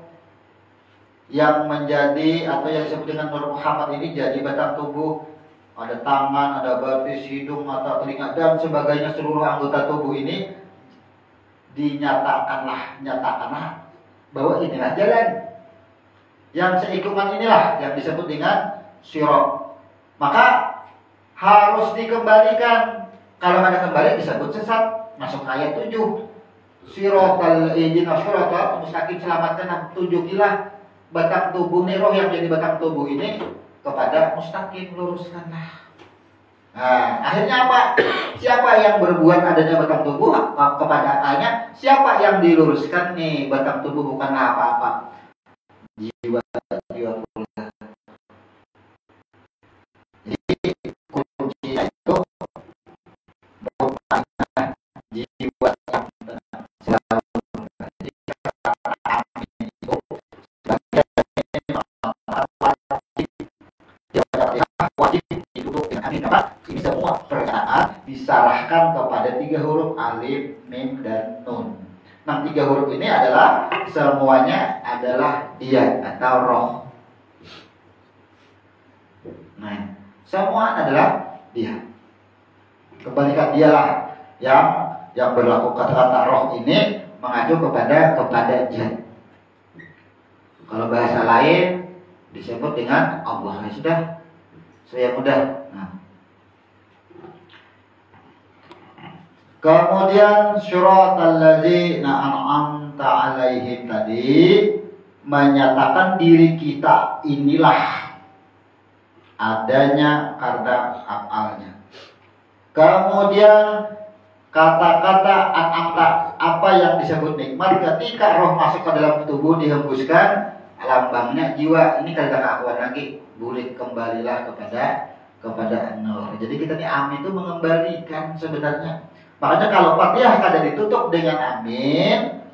yang menjadi atau yang disebut dengan Nur Muhammad ini jadi batang tubuh. Ada tangan, ada batis, hidung, mata, telinga dan sebagainya, seluruh anggota tubuh ini nyatakanlah bahwa inilah jalan. Yang seikungan inilah yang disebut dengan sirat. Maka harus dikembalikan. Kalau ada kembali disebut sesat. Masuk ayat 7. Siratal ihdinas siratal mustaqim, selamatkan, tunjukilah batang tubuh roh yang jadi batang tubuh ini kepada mustaqim, luruskanlah. Nah, akhirnya apa? Siapa yang berbuat adanya batang tubuh kepada akalnya? Siapa yang diluruskan nih batang tubuh bukanlah apa-apa. Jiwa pula. Jadi kuncinya itu jiwa yang selalu wajib diduduk dengan amin. Ini semua perkataan disarahkan kepada 3 huruf alif, mim, dan nun. Nah, 3 huruf ini adalah semuanya adalah dia atau roh. Nah, semua adalah dia. Kembalikan dialah yang yang berlaku kata-kata roh ini mengacu kepada jin. Kalau bahasa lain disebut dengan Allah. Ya sudah, saya mudah. Nah. Kemudian syiratal ladzina an'amta 'alaihim tadi menyatakan diri kita inilah adanya karena af'alnya. Kemudian kata-kata an'amta, apa yang disebut nikmat, ketika roh masuk ke dalam tubuh dihembuskan, lambangnya jiwa. Ini kata keakuan lagi, bulik kembalilah kepada nur. Jadi kita ini amin itu mengembalikan sebenarnya. Makanya kalau Fatihah kada ditutup dengan amin,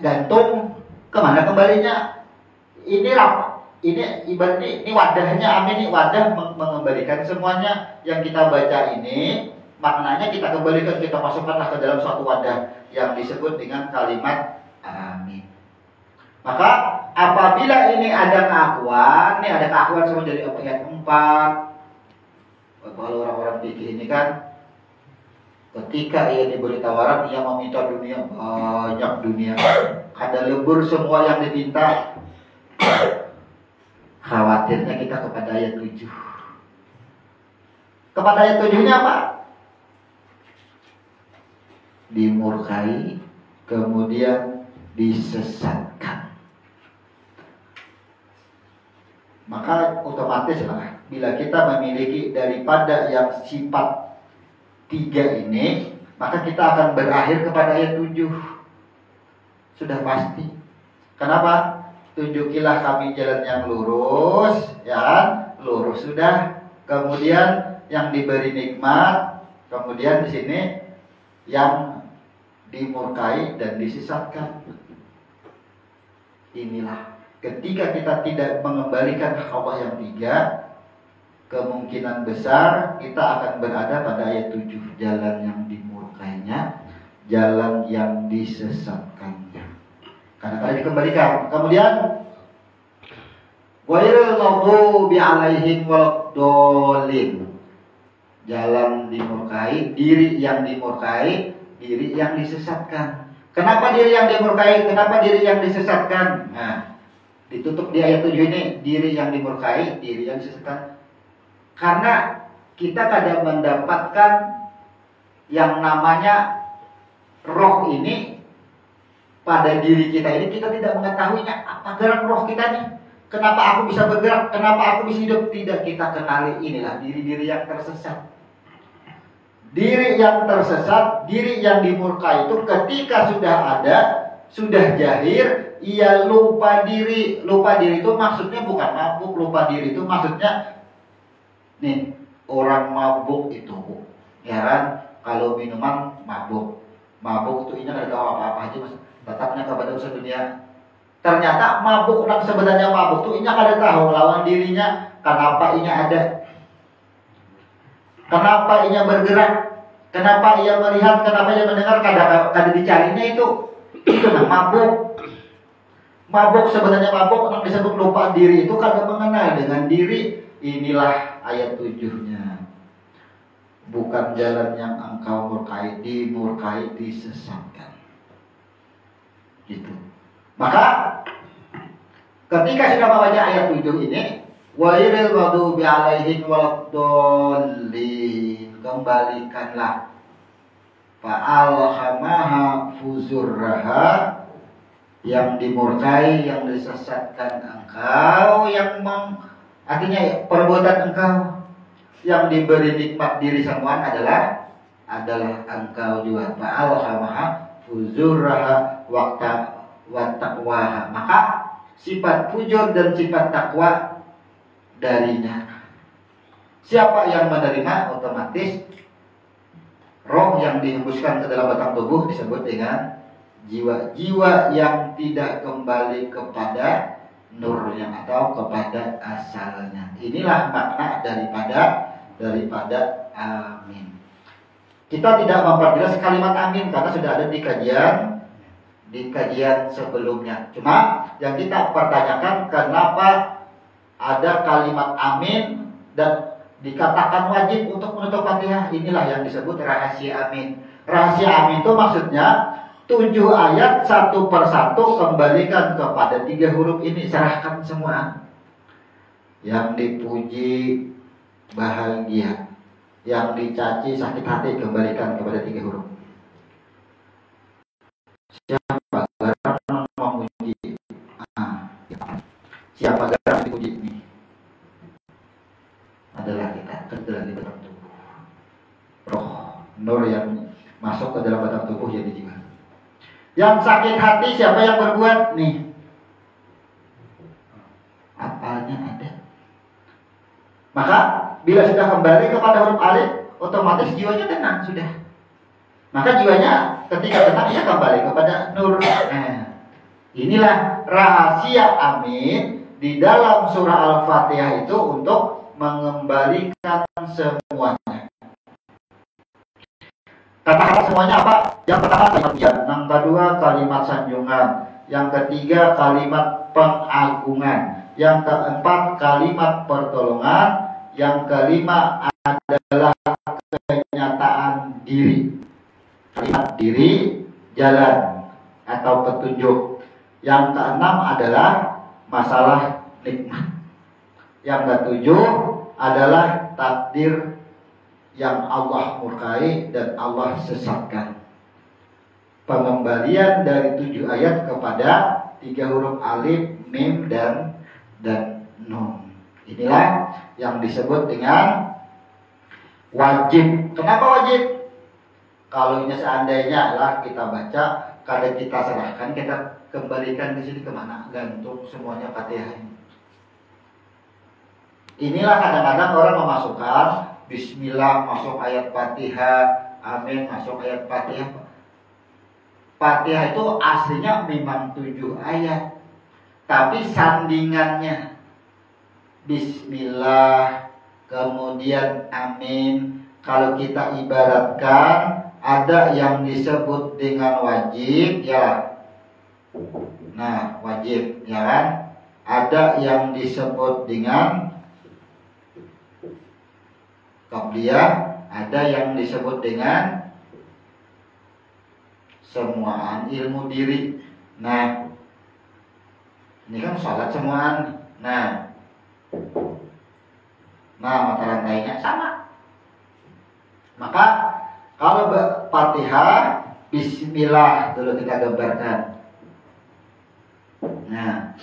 gantung kemana kembalinya. Ini ibarat ini wadahnya, amin ini wadah mengembalikan semuanya yang kita baca ini. Maknanya kita kembalikan, kita masukkanlah ke dalam suatu wadah yang disebut dengan kalimat amin. Maka apabila ini ada keakuan, sama dari ayat 4. Kalau orang-orang fikih ini kan, ketika ia diberi tawaran, ia meminta dunia, banyak dunia, ada lebur semua yang diminta. Khawatirnya kita kepada ayat 7. Kepada ayat 7-nya apa? Dimurkai, kemudian disesatkan. Maka otomatis lah, bila kita memiliki daripada yang sifat 3 ini, maka kita akan berakhir kepada ayat 7. Sudah pasti. Kenapa? Tunjukilah kami jalan yang lurus, ya kan? Lurus sudah. Kemudian yang diberi nikmat, kemudian di sini yang dimurkai dan disesatkan. Inilah ketika kita tidak mengembalikan hak Allah yang 3, kemungkinan besar kita akan berada pada ayat 7, jalan yang dimurkainya, jalan yang disesatkannya. Karena tadi dikembalikan. Kemudian ghairil maghdubi 'alaihim waladdallin. Jalan dimurkai, diri yang dimurkai, diri yang disesatkan. Kenapa diri yang dimurkai? Kenapa diri yang disesatkan? Nah, ditutup di ayat 7 ini, diri yang dimurkai, diri yang disesatkan. Karena kita kadang mendapatkan yang namanya roh ini pada diri kita ini, kita tidak mengetahuinya. Apa gerak roh kita nih? Kenapa aku bisa bergerak? Kenapa aku bisa hidup? Tidak kita kenali. Inilah diri-diri yang tersesat. Diri yang tersesat, diri yang dimurkai itu ketika sudah ada, sudah jahir, ia lupa diri. Lupa diri itu maksudnya bukan mabuk. Lupa diri itu maksudnya, nih, orang mabuk itu, ya kan, kalau minuman mabuk. Mabuk itu inya gak tahu apa-apa aja, mas. Tetapnya kepada usaha dunia. Ternyata mabuk, orang sebenarnya mabuk tuh inya kada tahu lawan dirinya. Kenapa inya ada? Kenapa ia bergerak? Kenapa ia melihat? Kenapa ia mendengar? Kada dicarinya itu memang mabuk. Mabuk sebenarnya mabuk, orang disebut lupa diri itu kada mengenal dengan diri. Inilah ayat 7-nya. Bukan jalan yang engkau murkai, dimurkai, disesatkan. Gitu. Maka ketika sudah membaca ayat 7 ini, ghairil maghdubi 'alaihim waladdallin, kembalikanlah fa'alhamaha fuzurraha, yang dimurkai, yang disesatkan engkau, yang artinya perbuatan engkau, yang diberi nikmat diri semua adalah engkau juga. Fa'alhamaha fuzurraha wa taqwaha. Maka sifat fujur dan sifat takwa darinya. Siapa yang menerima, otomatis roh yang dihembuskan ke dalam batang tubuh disebut dengan jiwa. Jiwa yang tidak kembali kepada nurnya atau kepada asalnya. Inilah makna daripada amin. Kita tidak memperjelas kalimat amin karena sudah ada di kajian sebelumnya. Cuma yang kita pertanyakan, kenapa ada kalimat amin dan dikatakan wajib untuk menutup Fatihah? Inilah yang disebut rahasia amin. Rahasia amin itu maksudnya 7 ayat satu persatu kembalikan kepada 3 huruf ini, serahkan semua. Yang dipuji bahagia, yang dicaci sakit hati, kembalikan kepada 3 huruf. Siapa garam memuji? Siapa garam dipuji ini? Adalah kita, adalah di dalam tubuh. Roh, nur yang masuk ke dalam batang tubuh jadi jiwa. Yang sakit hati siapa yang berbuat nih? Apalnya ada. Maka bila sudah kembali kepada huruf alif, otomatis jiwanya tenang sudah. Maka jiwanya ketika tenang ia kembali kepada nur. Inilah rahasia amin di dalam surah Al-Fatihah itu untuk mengembalikan semuanya. Kata-kata semuanya apa? Yang pertama kalimat pujian, yang kedua kalimat sanjungan, yang ketiga kalimat pengagungan, yang keempat kalimat pertolongan, yang kelima adalah kenyataan diri. Kalimat diri, jalan atau petunjuk. Yang keenam adalah masalah nikmat. Yang ketujuh adalah takdir yang Allah murkai dan Allah sesatkan. Pengembalian dari 7 ayat kepada 3 huruf alif, mim, dan nun. Inilah yang disebut dengan wajib. Kenapa wajib? Kalau ini seandainya lah kita baca, kadang kita serahkan, kita kembalikan ke sini kemana? Gantung semuanya Fatihah ini. Inilah kadang-kadang orang memasukkan Bismillah masuk ayat Fatihah, Amin masuk ayat Fatihah. Fatihah itu aslinya memang 7 ayat, tapi sandingannya Bismillah, kemudian Amin. Kalau kita ibaratkan, ada yang disebut dengan wajib, ya. Nah, wajib, ya kan? Ada yang disebut dengan qabliyah, ada yang disebut dengan semuaan ilmu diri. Nah, ini kan sholat semuaan. Nah, mata rantainya sama. Maka kalau Fatihah, Bismillah dulu kita gambarkan. Nah,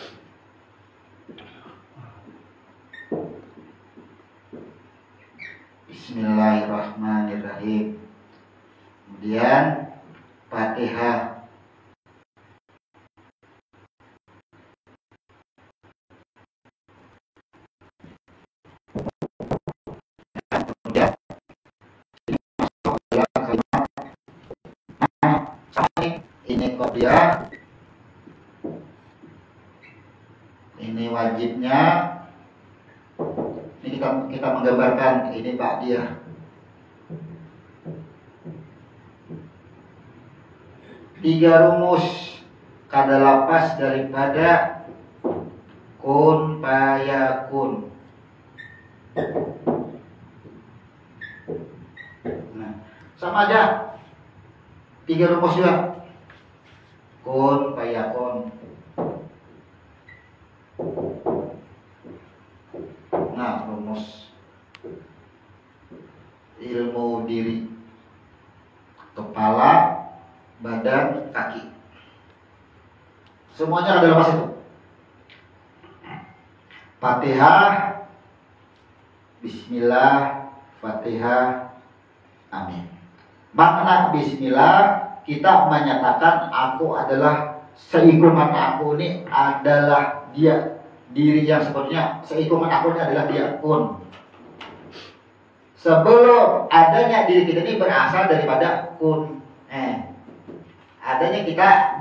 Bismillahirrahmanirrahim. Kemudian Fatihah. Kemudian ini qobliyah, ini wajibnya. Ini kita menggambarkan ini ba'diyah. Tiga rumus kada lapas daripada kun fayakun. Nah, sama aja. 3 rumus juga. Kun fayakun. Nah, rumus ilmu diri, kepala, badan, kaki, semuanya ada lepas itu. Fatihah, Bismillah, Fatihah, Amin. Makna Bismillah, kita menyatakan aku adalah seikungan aku ini adalah dia. Diri yang sebenarnya seikungan aku ini adalah dia kun. Sebelum adanya diri kita ini berasal daripada kun. Adanya kita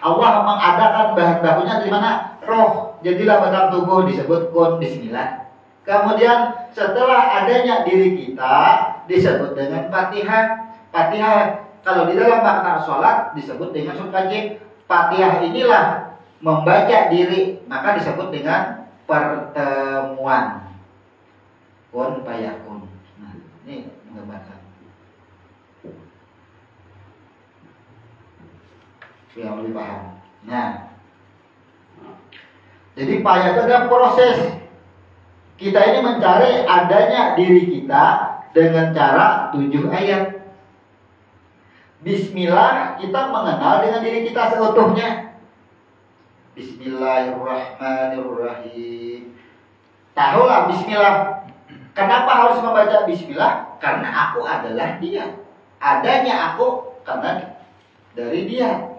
Allah mengadakan bahan bakunya dari mana? Roh. Jadilah batang tubuh disebut kun, Bismillah. Kemudian setelah adanya diri kita disebut dengan Fatihah. Fatihah kalau di dalam makna sholat disebut dengan surat wajib. Fatihah inilah membaca diri, maka disebut dengan pertemuan. Kun fayakun. Nah, ini menggambarkan. Biar lebih paham. Nah, jadi payah itu adalah proses kita ini mencari adanya diri kita dengan cara 7 ayat. Bismillah, kita mengenal dengan diri kita seutuhnya. Bismillahirrahmanirrahim. Tahulah bismillah. Kenapa harus membaca bismillah? Karena aku adalah dia. Adanya aku karena dari dia.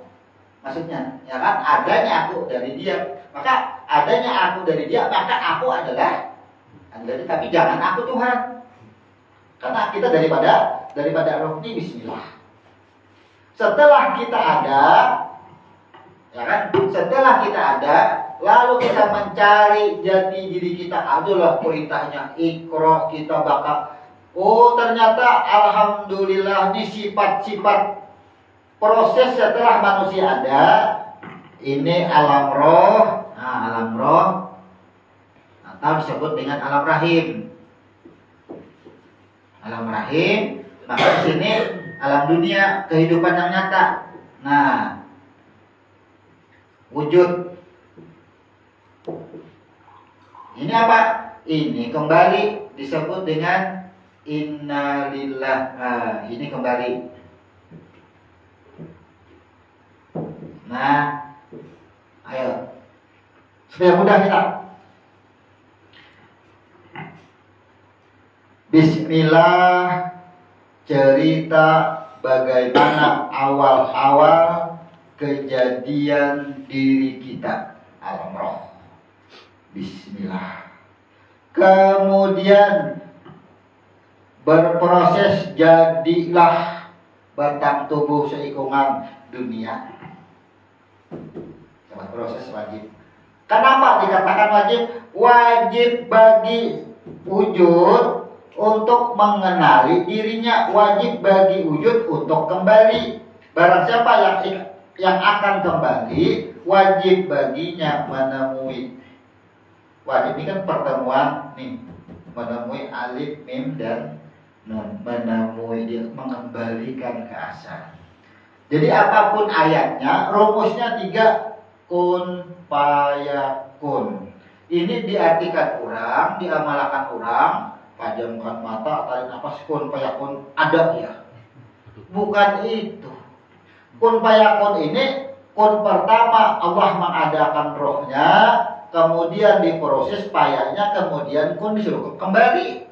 Maksudnya, ya kan? Adanya aku dari dia. Maka adanya aku dari dia, maka aku adalah Anda, tapi jangan aku Tuhan. Karena kita daripada rohni bismillah. Setelah kita ada, ya kan? Setelah kita ada, lalu kita mencari jati diri kita. Adalah perintahnya Iqra, kita bakal. Oh, ternyata alhamdulillah ini sifat-sifat proses setelah manusia ada. Ini alam roh. Nah, alam roh atau disebut dengan alam rahim. Alam rahim, maka di sini alam dunia, kehidupan yang nyata. Nah, wujud. Ini apa? Ini kembali disebut dengan innalillah. Nah, ini kembali. Nah, ayo. Supaya mudah kita. Bismillah, cerita bagaimana awal-awal kejadian diri kita, alam roh. Bismillah. Kemudian berproses jadilah batang tubuh seikungan dunia. Proses wajib. Kenapa dikatakan wajib? Wajib bagi wujud untuk mengenali dirinya, wajib bagi wujud untuk kembali. Barang siapa yang akan kembali, wajib baginya menemui. Wajib ini kan pertemuan nih, menemui alif, mim dan nun, menemui dia, mengembalikan ke asal. Jadi apapun ayatnya, rumusnya 3, kun fayakun. Ini diartikan orang, diamalkan orang. Pajamkan mata, tarik nafas, kun fayakun, ada ya. Bukan itu. Kun fayakun ini, kun pertama Allah mengadakan rohnya, kemudian diproses payahnya, kemudian kun disuruh kembali.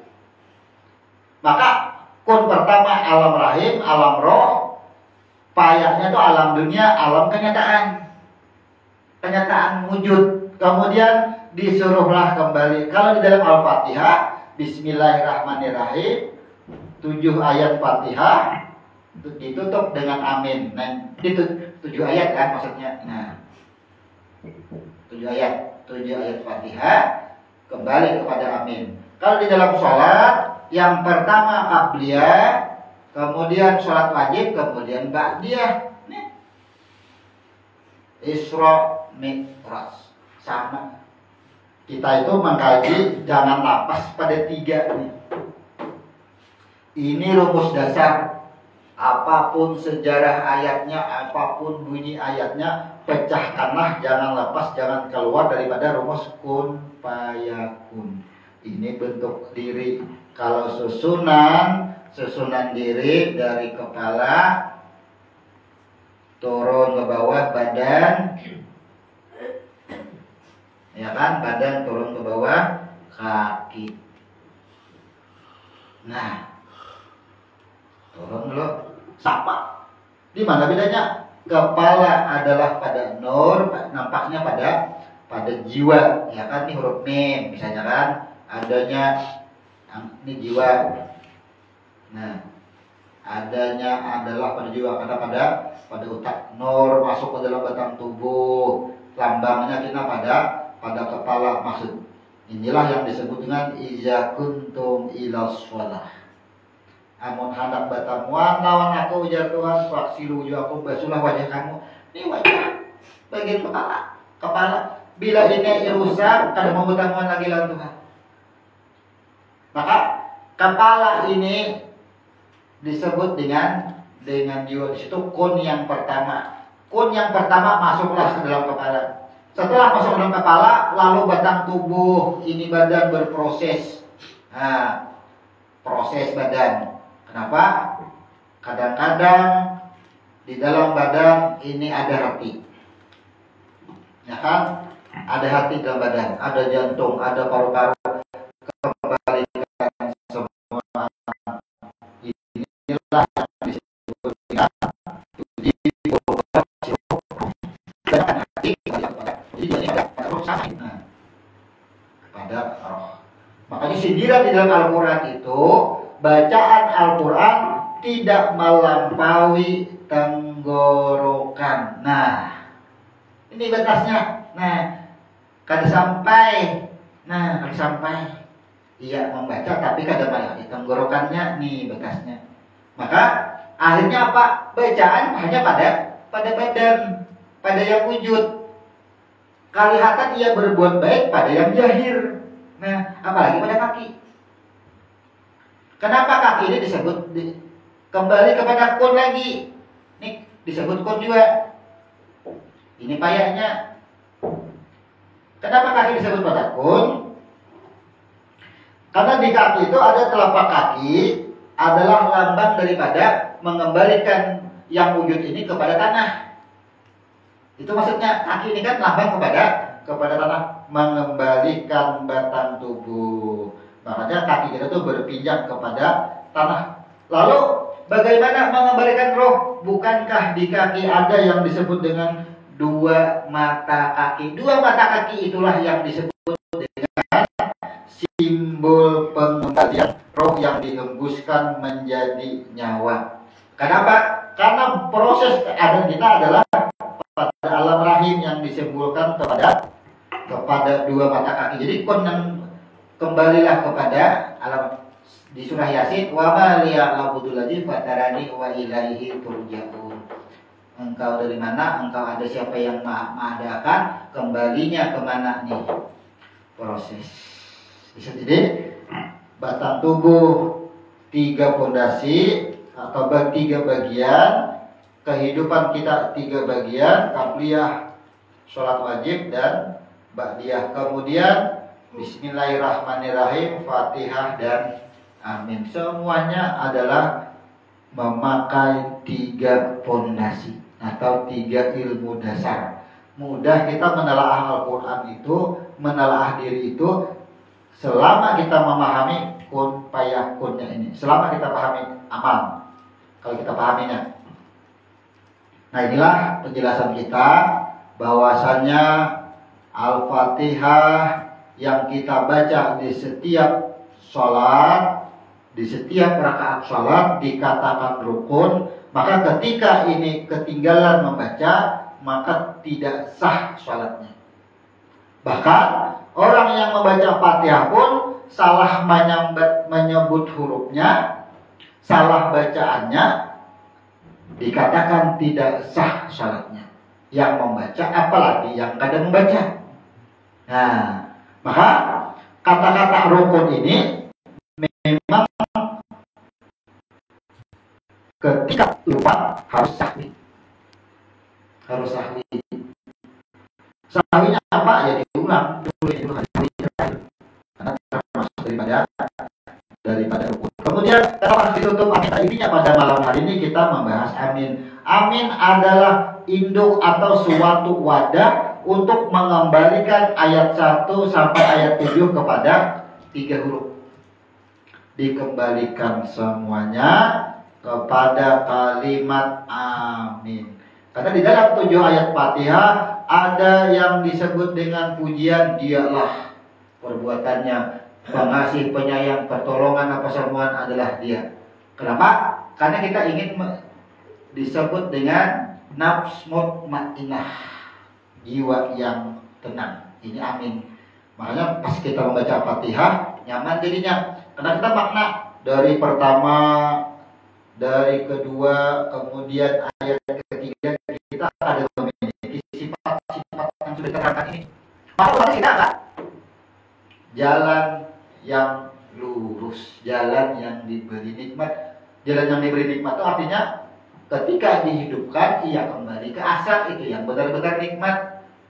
Maka kun pertama alam rahim, alam roh, payahnya itu alam dunia, alam kenyataan. Kenyataan wujud. Kemudian disuruhlah kembali. Kalau di dalam Al-Fatihah, Bismillahirrahmanirrahim, 7 ayat Fatihah ditutup dengan amin. Nah, itu 7 ayat kan maksudnya. Nah, 7 ayat Fatihah kembali kepada amin. Kalau di dalam sholat, yang pertama qabliyah, kemudian sholat wajib, kemudian ba'diyah. Nih, Isra Mi'raj sama. Kita itu mengkaji jangan lapas pada 3 nih. Ini rumus dasar. Apapun sejarah ayatnya, apapun bunyi ayatnya, pecahkanlah, jangan lepas, jangan keluar daripada rumus kun fayakun. Ini bentuk diri. Kalau susunan diri dari kepala turun ke bawah badan, ya kan, badan turun ke bawah kaki. Nah, turun dulu sama. Di mana bedanya? Kepala adalah pada nur, nampaknya pada jiwa, ya kan, ini huruf mim misalnya kan, adanya ini jiwa. Nah, adanya adalah pada jiwa karena pada otak. Nur masuk ke dalam batang tubuh, lambangnya kita pada kepala. Maksud inilah yang disebut dengan iza kuntum ila shalah. Amun hendak batamuan lawan aku ujar Tuhan, faksilu wujuhakum, basuhlah wajah kamu. Ini wajah bagian kepala. Bila ini rusak, kada mau batamuan lagi lawan Tuhan. Maka kepala ini disebut dengan jiwa. Di situ kun yang pertama. Kun yang pertama masuklah ke dalam kepala. Setelah masuk ke dalam kepala, lalu batang tubuh ini badan berproses. Nah, proses badan. Kenapa? Kadang-kadang di dalam badan ini ada hati. Ya kan? Ada hati dalam badan, ada jantung, ada paru-paru. Kembalikan semua inilah yang disebut dengan kepada roh. Makanya sindiran di dalam Al-Quran itu, bacaan Al-Quran tidak melampaui tenggorokan. Nah, ini batasnya. Nah, kada sampai. Nah, kada sampai. Iya membaca tapi kada melewati tenggorokannya. Nih batasnya. Maka akhirnya apa? Bacaan hanya pada badan, pada yang wujud. Kelihatan ia berbuat baik pada yang jahir. Nah, apalagi pada kaki. Kenapa kaki ini disebut kembali kepada kun lagi? Nih disebut kun juga. Ini payahnya. Kenapa kaki disebut pada kun? Karena di kaki itu ada telapak kaki adalah lambang daripada mengembalikan yang wujud ini kepada tanah. Itu maksudnya kaki ini kan lambang kepada tanah, mengembalikan batang tubuh. Makanya kaki kita tuh berpijak kepada tanah. Lalu bagaimana mengembalikan roh? Bukankah di kaki ada yang disebut dengan dua mata kaki? Dua mata kaki itulah yang disebut dengan simbol pengembalian roh yang dihembuskan menjadi nyawa. Kenapa? Karena proses keadaan kita adalah pada alam rahim yang disimbolkan kepada dua mata kaki. Jadi kun yang kembalilah kepada alam di surah Yasin, wa ma liya'budul ladzi fatarani wa ilaihi turja'un. Engkau dari mana? Engkau ada siapa yang mengadakan? Kembalinya kemana nih? Proses. Jadi batang tubuh tiga pondasi atau tiga bagian, kehidupan kita tiga bagian, qabliyah, sholat wajib dan ba'diyah. Kemudian Bismillahirrahmanirrahim, Fatihah dan Amin. Semuanya adalah memakai tiga pondasi atau tiga ilmu dasar. Mudah kita menelaah Al-Quran itu, menelaah diri itu, selama kita memahami kun payah kunnya ini. Selama kita pahami amal, kalau kita pahaminya. Nah, inilah penjelasan kita bahwasannya Al-Fatihah yang kita baca di setiap sholat, di setiap rakaat sholat dikatakan rukun. Maka ketika ini ketinggalan membaca, maka tidak sah sholatnya. Bahkan orang yang membaca Fatihah pun salah menyebut hurufnya, salah bacaannya, dikatakan tidak sah sholatnya. Yang membaca, apalagi yang kadang membaca. Nah, maka kata-kata rukun ini memang ketika lupa harus sahwi. Harus sahwi. Sahwinya apa? Ya diulang. Karena termasuk daripada rukun. Kemudian kalau harus ditutup amin intinya pada malam hari ini kita membahas amin. Amin adalah induk atau suatu wadah untuk mengembalikan ayat 1 sampai ayat 7 kepada 3 huruf. Dikembalikan semuanya kepada kalimat amin. Karena di dalam 7 ayat Fatihah ada yang disebut dengan pujian, dialah perbuatannya, pengasih, penyayang, pertolongan apa semuanya adalah dia. Kenapa? Karena kita ingin disebut dengan nafs mutmainnah, jiwa yang tenang. Ini amin. Makanya pas kita membaca Fatihah nyaman jadinya. Karena kita makna dari pertama, dari kedua, kemudian ayat ketiga kita ada memiliki sifat-sifat yang sudah diterangkan ini. Maka kita kan jalan yang lurus, jalan yang diberi nikmat. Jalan yang diberi nikmat itu artinya ketika dihidupkan ia kembali ke asal, itu yang benar-benar nikmat.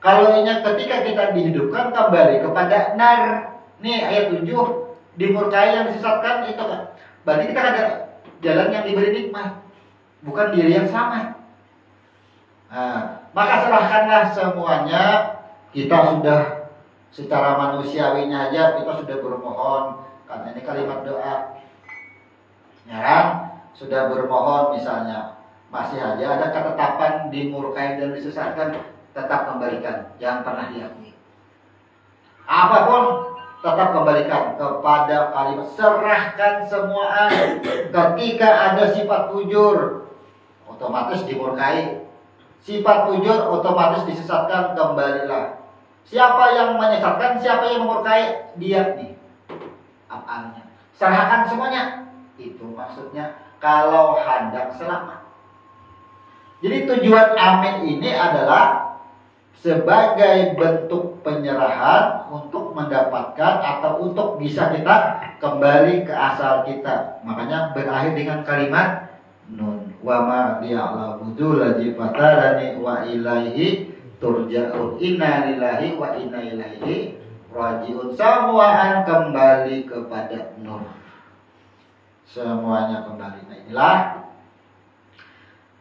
Kalau ketika kita dihidupkan kembali kepada nar, nih ayat 7, dimurkai yang disesatkan itu kan. Berarti kita ada jalan yang diberi nikmat, bukan diri yang sama. Nah, maka serahkanlah semuanya. Kita sudah secara manusiawinya aja kita sudah bermohon, karena ini kalimat doa, ya kan? Sudah bermohon misalnya, masih aja ada ketetapan dimurkai dan disesatkan, tetap kembalikan, jangan pernah diakui. Apapun tetap kembalikan kepada kalimat, serahkan semua. Ketika ada sifat fujur, otomatis dimurkai. Sifat fujur otomatis disesatkan, kembalilah. Siapa yang menyesatkan, siapa yang memurkai, dia nih apalnya. Serahkan semuanya. Itu maksudnya kalau hendak selamat. Jadi tujuan amin ini adalah sebagai bentuk penyerahan untuk mendapatkan atau untuk bisa kita kembali ke asal kita. Makanya berakhir dengan kalimat nun. Wa ma liya'labudu lajifatarani wa ilaihi turja'un. Inna lillahi wa inna ilaihi raji'un. Semuaan kembali kepada nur. Semuanya kembali. Nah, inilah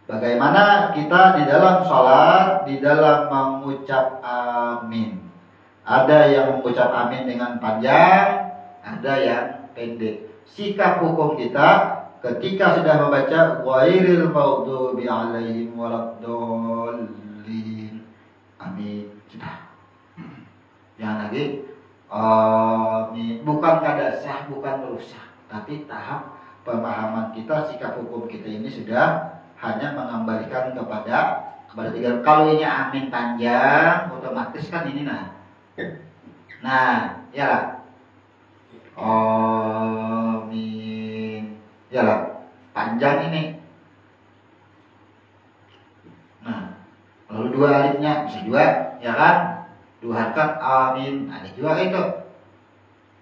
bagaimana kita di dalam sholat, di dalam mengucap amin. Ada yang mengucap amin dengan panjang, ada yang pendek. Sikap hukum kita ketika sudah membaca ghairil maghdubi alaihim waladdallin, amin, sudah. Jangan lagi amin. Bukan kada sah, bukan merusak, tapi tahap pemahaman kita, sikap hukum kita ini sudah hanya mengembalikan kepada tiga. Kalau ini amin panjang, otomatis kan ini nah ya amin ya lah, panjang ini. Nah, lalu dua alifnya bisa juga, ya kan? Dua harakat amin, ada juga itu.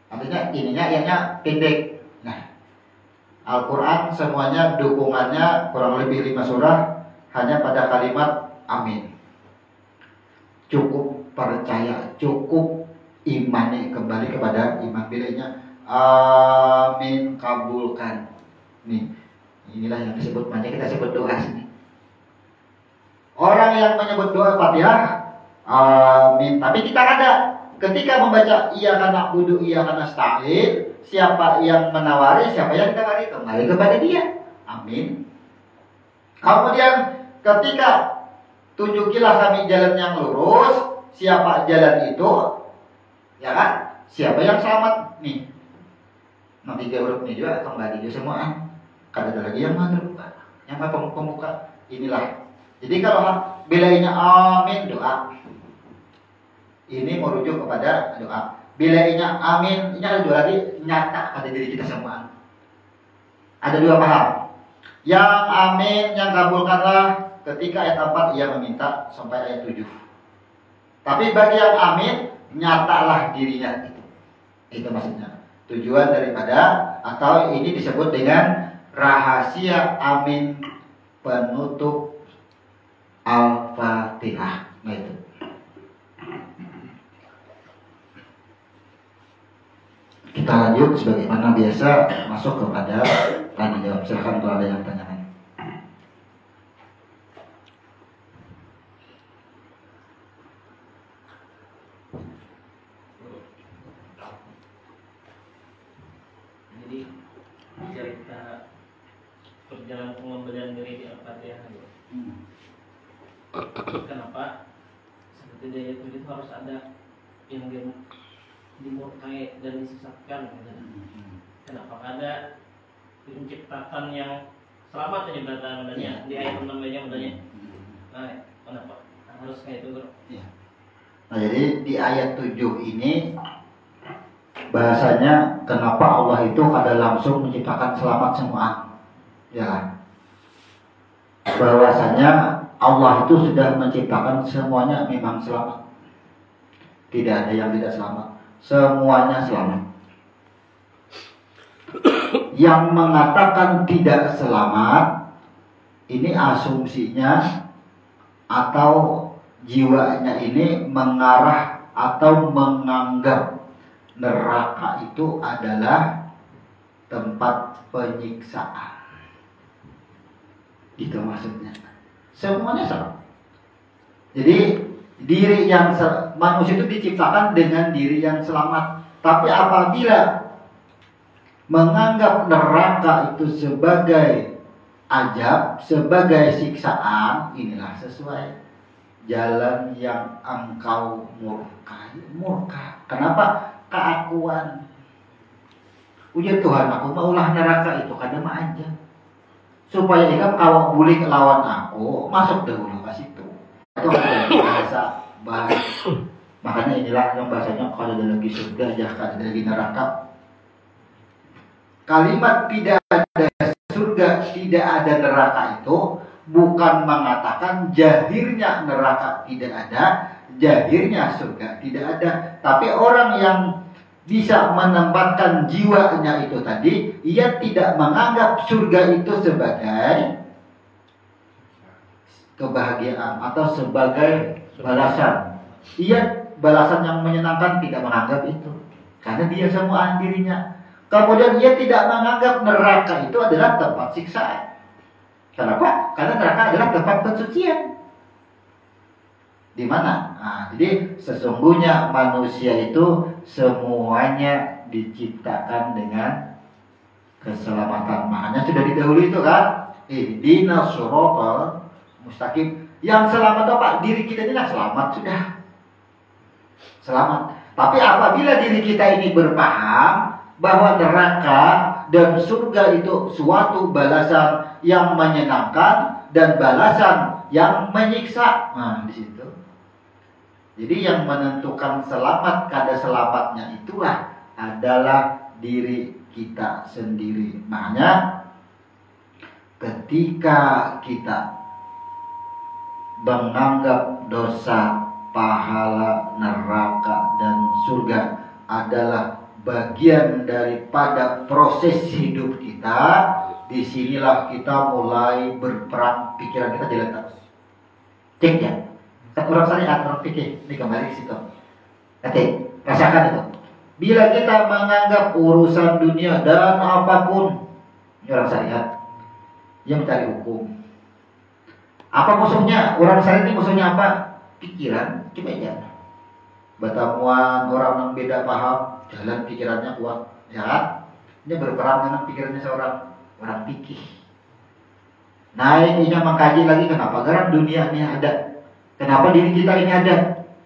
Artinya ininya ianya pendek. Nah, Al-Quran semuanya dukungannya kurang lebih 5 surah hanya pada kalimat amin. Cukup percaya, cukup imani, kembali kepada iman. Bilanya amin, kabulkan. Nih, inilah yang disebut, makanya kita sebut doa sini. Orang yang menyebut doa Fatihah amin, tapi kita ada ketika membaca iyyaka na'budu iyyaka nasta'in, siapa yang menawari, siapa yang ditawari, kembali kepada dia. Amin. Kemudian ketika tunjukilah kami jalan yang lurus, siapa jalan itu, ya kan? Siapa yang selamat nih? Nanti dia huruf ini juga kembali dia semua. Ada lagi yang terbuka, yang pembuka. Inilah. Jadi kalau bilainya amin doa, ini merujuk kepada doa. Bilainya amin, ini ada dua lagi, nyata pada diri kita semua. Ada dua paham. Yang amin, yang kabulkanlah ketika ayat 4 ia meminta sampai ayat 7. Tapi bagi yang amin, nyatalah dirinya. Itu maksudnya. Tujuan daripada, atau ini disebut dengan rahasia amin penutup Al-Fatihah. Nah itu. Kita lanjut sebagaimana biasa masuk kepada tanya jawab. Silahkan kalau ada yang tanyakan. Jadi cerita perjalanan pengembalian diri di Al-Fatihah. Kenapa seperti daya itu harus ada yang dimurkai dan disesatkan? Kenapa ada penciptaan yang selamat ini katanya di ayat 6 aja katanya. Nah, kenapa harus kayak itu, bro? Ya. Nah, jadi di ayat 7 ini bahasanya kenapa Allah itu pada langsung menciptakan selamat semua. Ya. Bahwasanya Allah itu sudah menciptakan semuanya memang selamat. Tidak ada yang tidak selamat. Semuanya selamat. Yang mengatakan tidak selamat ini asumsinya atau jiwanya ini mengarah atau menganggap neraka itu adalah tempat penyiksaan. Itu maksudnya. Semuanya sama. Jadi manusia itu diciptakan dengan diri yang selamat. Tapi apabila menganggap neraka itu sebagai azab, sebagai siksaan, inilah sesuai jalan yang engkau murkai. Murka. Kenapa? Keakuan. Ujar Tuhan, aku maulah neraka itu karena mah aja. Supaya ikam kalau boleh lawan aku, masuk dahulu ke situ. Itu bahasa baik. Makanya inilah yang bahasanya kalau ada lagi surga, jangan ada lagi neraka. Kalimat tidak ada surga, tidak ada neraka itu bukan mengatakan jahirnya neraka tidak ada, jahirnya surga tidak ada. Tapi orang yang bisa menempatkan jiwanya itu tadi, ia tidak menganggap surga itu sebagai kebahagiaan atau sebagai balasan. Ia balasan yang menyenangkan, tidak menganggap itu karena dia semua dirinya. Kemudian ia tidak menganggap neraka itu adalah tempat siksaan. Kenapa? Karena neraka adalah tempat pensucian. Di mana? Nah, jadi sesungguhnya manusia itu semuanya diciptakan dengan keselamatan. Makanya sudah didahului itu kan, ihdinas siratal mustaqim. Yang selamat apa? Diri kita ini selamat sudah. Selamat. Tapi apabila diri kita ini berpaham bahwa neraka dan surga itu suatu balasan yang menyenangkan dan balasan yang menyiksa. Nah, di situ. Jadi yang menentukan selamat kada selamatnya itulah adalah diri kita sendiri. Makanya ketika kita menganggap dosa, pahala, neraka, dan surga adalah bagian daripada proses hidup kita, disinilah kita mulai berperang, pikiran kita jalan terus. Cek ya, orang syariat, orang pikir, ini kembali ke situ. Nanti rasakan itu. Bila kita menganggap urusan dunia dan apapun, ini orang syariat, yang mencari hukum. Apa musuhnya? Orang syariat ini musuhnya apa? Pikiran, coba ya. Bertemuan orang yang beda paham, jalan pikirannya kuat, ya kan? Ini berperang dengan pikirannya seorang orang pikir. Nah, ininya mengkaji lagi kenapa garam dunia ini ada, kenapa diri kita ini ada,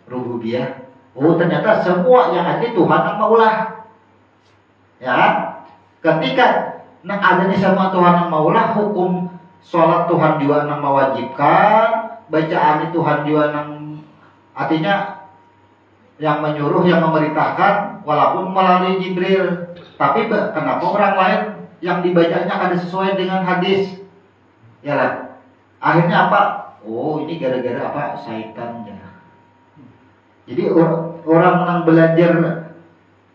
rububiyah. Oh, ternyata semua yang ada Tuhan yang maulah, ya kan? Ketika adanya semua Tuhan yang maulah, hukum sholat Tuhan juga yang mewajibkan, bacaan Tuhan juga yang artinya yang menyuruh, yang memerintahkan, walaupun melalui Jibril. Tapi kenapa orang lain yang dibacanya ada sesuai dengan hadis? Ya lah. Akhirnya apa? Oh, ini gara-gara apa? Syaitan ya. Jadi orang yang belajar,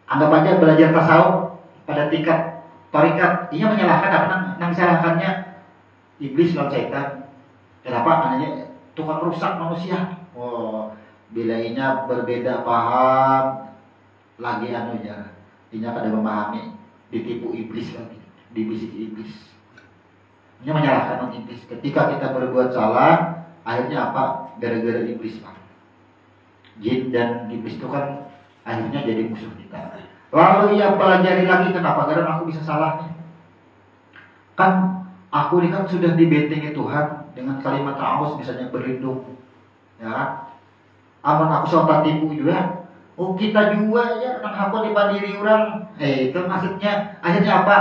anggap aja belajar tasawuf pada tingkat tarikat, ia menyalahkan apa? Nang salahkannya iblis dan syaitan. Kenapa? Namanya tukang rusak manusia. Oh, bila inya berbeda paham lagi anunya, inya kada memahami, ditipu iblis lagi, dibisik iblis. Inya menyalahkan iblis. Ketika kita berbuat salah, akhirnya apa? Gara-gara iblis pak. Jin dan iblis itu kan akhirnya jadi musuh kita. Lalu ia pelajari lagi, kenapa? Karena aku bisa salahnya. Kan aku ini kan sudah dibentengi Tuhan dengan kalimat ta'awuz, misalnya berlindung, ya. Aman aku sobat tipu juga. Oh, kita juga ya nang hapon di diri orang. Itu maksudnya akhirnya apa?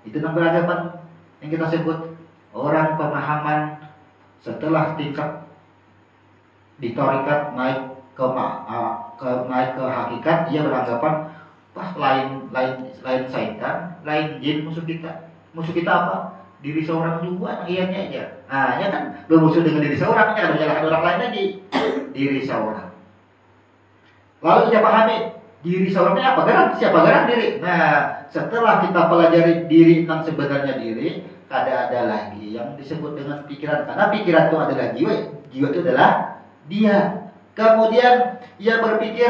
Itu nang beragapan yang kita sebut orang pemahaman setelah tingkat di tarikat naik ke hakikat, dia beranggapan wah lain syaitan, lain jin musuh kita. Musuh kita apa? Diri seorang juga, ianya aja. Nah, ya kan bermusuh dengan diri seorang, ya ada menyalahkan orang lain lagi. Diri seorang. Lalu kita pahami diri seorangnya apa? Gerak siapa? Gerak diri. Nah, setelah kita pelajari diri tentang sebenarnya diri, kada ada lagi yang disebut dengan pikiran, karena pikiran itu adalah jiwa, jiwa itu adalah dia. Kemudian ia berpikir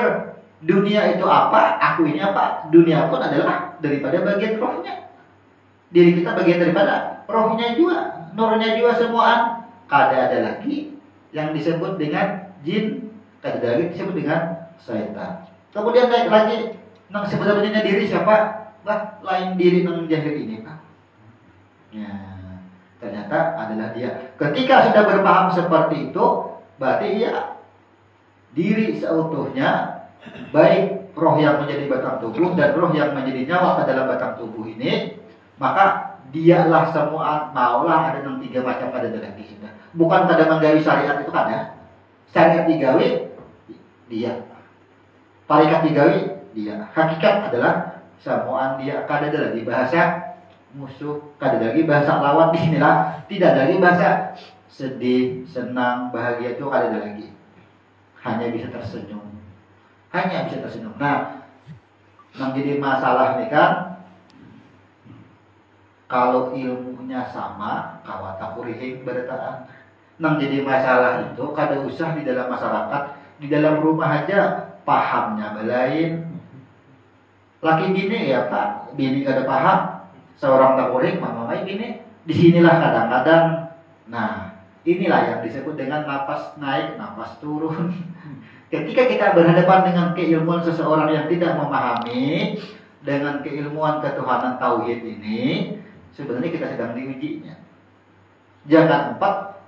dunia itu apa, aku ini apa. Dunia pun adalah daripada bagian rohnya. Diri kita bagian daripada rohnya juga, nurnya juga semuaan. Kada ada lagi yang disebut dengan jin, kada ada lagi disebut dengan syaitan. Kemudian naik lagi nang sebenarnya diri siapa? Bah, lain diri nang jahil ini, Pak. Ya, ternyata adalah dia. Ketika sudah berpaham seperti itu, berarti ia diri seutuhnya, baik roh yang menjadi batang tubuh dan roh yang menjadi nyawa ke dalam batang tubuh ini, maka dialah semua, maulah ada yang 3 macam ada dalam diri sudah. Bukan kada menggawi syariat itu kada. Syariat digawi dia. Tarikat digawi dia. Hakikat adalah semuaan dia. Kada ada lagi bahasa musuh, kada ada lagi bahasa lawan di sinilah. Tidak ada lagi bahasa sedih, senang, bahagia itu kada ada lagi. Hanya bisa tersenyum. Hanya bisa tersenyum. Nah, yang jadi masalah nih kan, kalau ilmunya sama, kawata kurihing berataan. Yang jadi masalah itu kada usah di dalam masyarakat, di dalam rumah aja pahamnya belain. Laki bini ya Pak, bini kada paham, seorang tak kuring, mama bini. Disinilah kadang-kadang, nah inilah yang disebut dengan napas naik, napas turun. Ketika kita berhadapan dengan keilmuan seseorang yang tidak memahami dengan keilmuan ketuhanan tauhid ini, sebenarnya kita sedang diujinya. Jangan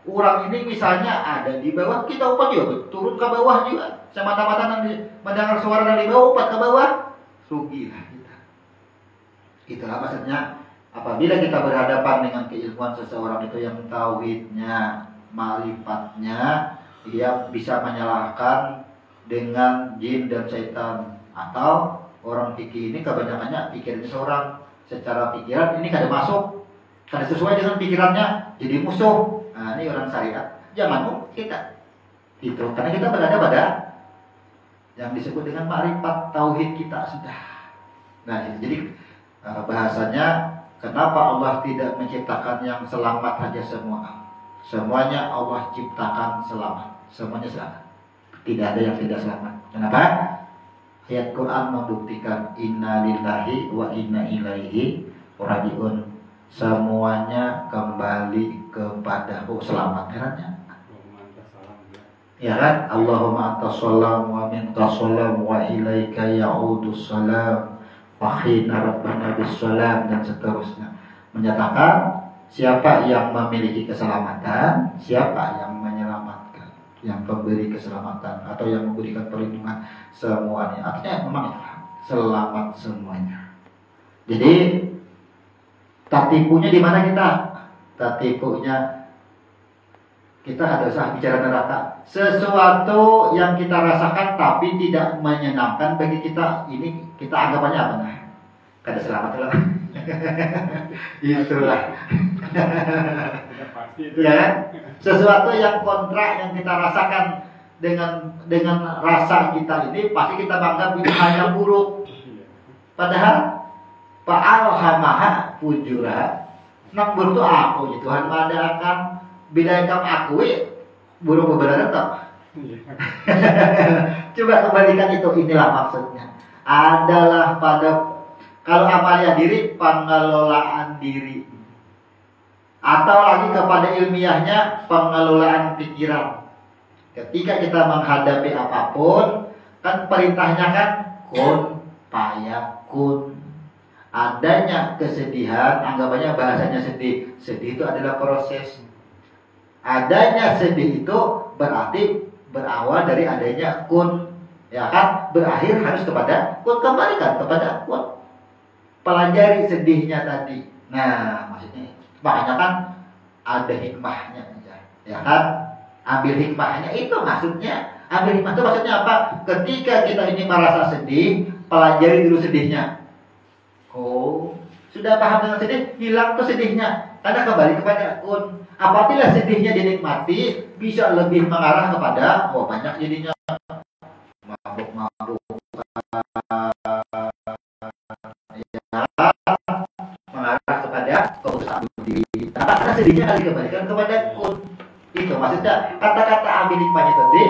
orang ini misalnya ada di bawah, kita umpat juga turun ke bawah juga. Semata-mata nanti mendengar suara dari bawah, umpat ke bawah, rugilah kita. Itulah maksudnya, apabila kita berhadapan dengan keilmuan seseorang itu yang tauhidnya, ma'rifatnya, dia bisa menyalahkan dengan jin dan syaitan. Atau orang fikih ini kebanyakannya pikirin seorang secara pikiran ini kada masuk, kada sesuai dengan pikirannya, jadi musuh. Nah, ini orang syariat, jangan mau kita itu, karena kita berada pada yang disebut dengan ma'rifat tauhid kita sudah. Nah, jadi bahasanya kenapa Allah tidak menciptakan yang selamat saja semua? Semuanya Allah ciptakan selamat, semuanya selamat. Tidak ada yang tidak selamat. Kenapa? Ayat Quran membuktikan inna lillahi wa inna ilaihi rajiun. Semuanya kembali kepada selamat herannya. Ya kan? Allahumma antas salam wa minkas salam wa ilaika ya'udus salam wa khina rabbana bis salam, dan seterusnya. Menyatakan siapa yang memiliki keselamatan, siapa yang menyelamatkan, yang memberi keselamatan atau yang memberikan perlindungan semuanya. Artinya memang selamat semuanya. Jadi tatipunya di mana kita? Tatipunya kita ada usah bicara neraka. Sesuatu yang kita rasakan tapi tidak menyenangkan bagi kita, ini kita anggapannya apa nah? Kada selamat lah. Itulah. Ya kan? Sesuatu yang kontra yang kita rasakan dengan rasa kita ini pasti kita anggap itu hal yang buruk. Padahal fa'alhamaha fujura. Nang buruk itu aku, Tuhan mengadakan bila kamu akui buruk beberapa tetap. Coba kembalikan itu, inilah maksudnya. Adalah pada kalau amalia diri, pengelolaan diri. Atau lagi kepada ilmiahnya pengelolaan pikiran. Ketika kita menghadapi apapun, kan perintahnya kan kun fayakun. Adanya kesedihan, anggapannya bahasanya sedih. Sedih itu adalah proses. Adanya sedih itu berarti berawal dari adanya kun. Ya kan? Berakhir harus kepada kun, kembalikan kepada kun. Pelajari sedihnya tadi. Nah, maksudnya makanya kan ada hikmahnya, ya kan? Ambil hikmahnya itu maksudnya. Ambil hikmah itu maksudnya apa? Ketika kita ini merasa sedih, pelajari dulu sedihnya. Oh, sudah paham dengan sedih, hilang tuh sedihnya. Karena kembali kepada kun. Apabila sedihnya dinikmati, bisa lebih mengarah kepada banyak jadinya mabuk-mabuk, ya, mengarah kepada keputusan diri. jadinya dikembalikan kepada kun. Itu maksudnya kata-kata ambil hikmahnya tadi.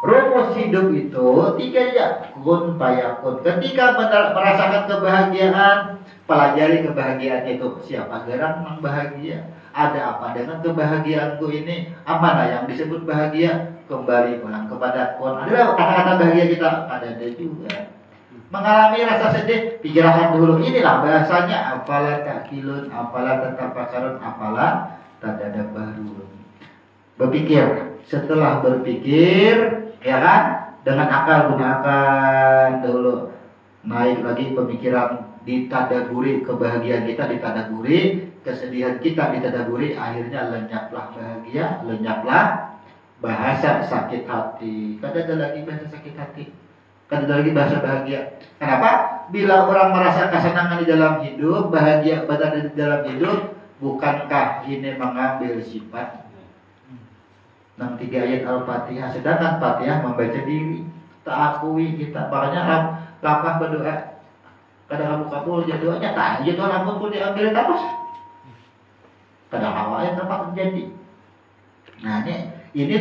Rumus hidup itu 3 ya, kun fayakun. Ketika merasakan kebahagiaan, pelajari kebahagiaan itu. Siapa gerang yang bahagia? Ada apa dengan kebahagiaanku ini? Apa yang disebut bahagia? Kembali pulang kepada kun. Adalah kata-kata bahagia kita. Ada juga mengalami rasa sedih, pikirkan dulu. Inilah bahasanya apalah takilun, apalah tatafakarun, apalah tadadabbarun. Berpikir. Setelah berpikir, ya kan, dengan akal gunakan dulu. Naik lagi pemikiran, ditadaburi kebahagiaan kita, ditadaburi kesedihan kita, ditadaburi. Akhirnya lenyaplah bahagia, lenyaplah bahasa sakit hati. Kan ada lagi bahasa sakit hati, kan ada lagi bahasa bahagia. Kenapa? Bila orang merasa kesenangan di dalam hidup, bahagia di dalam hidup, bukankah ini mengambil sifat 3 ayat Al-Fatihah, sedangkan Fatihah membaca diri, tak akui kita. Makanya lapah berdoa, kadang kabul jadi doanya, tak jadi doa rambut pun diambil terus. Kadang awal yang tempat terjadi. Nah ini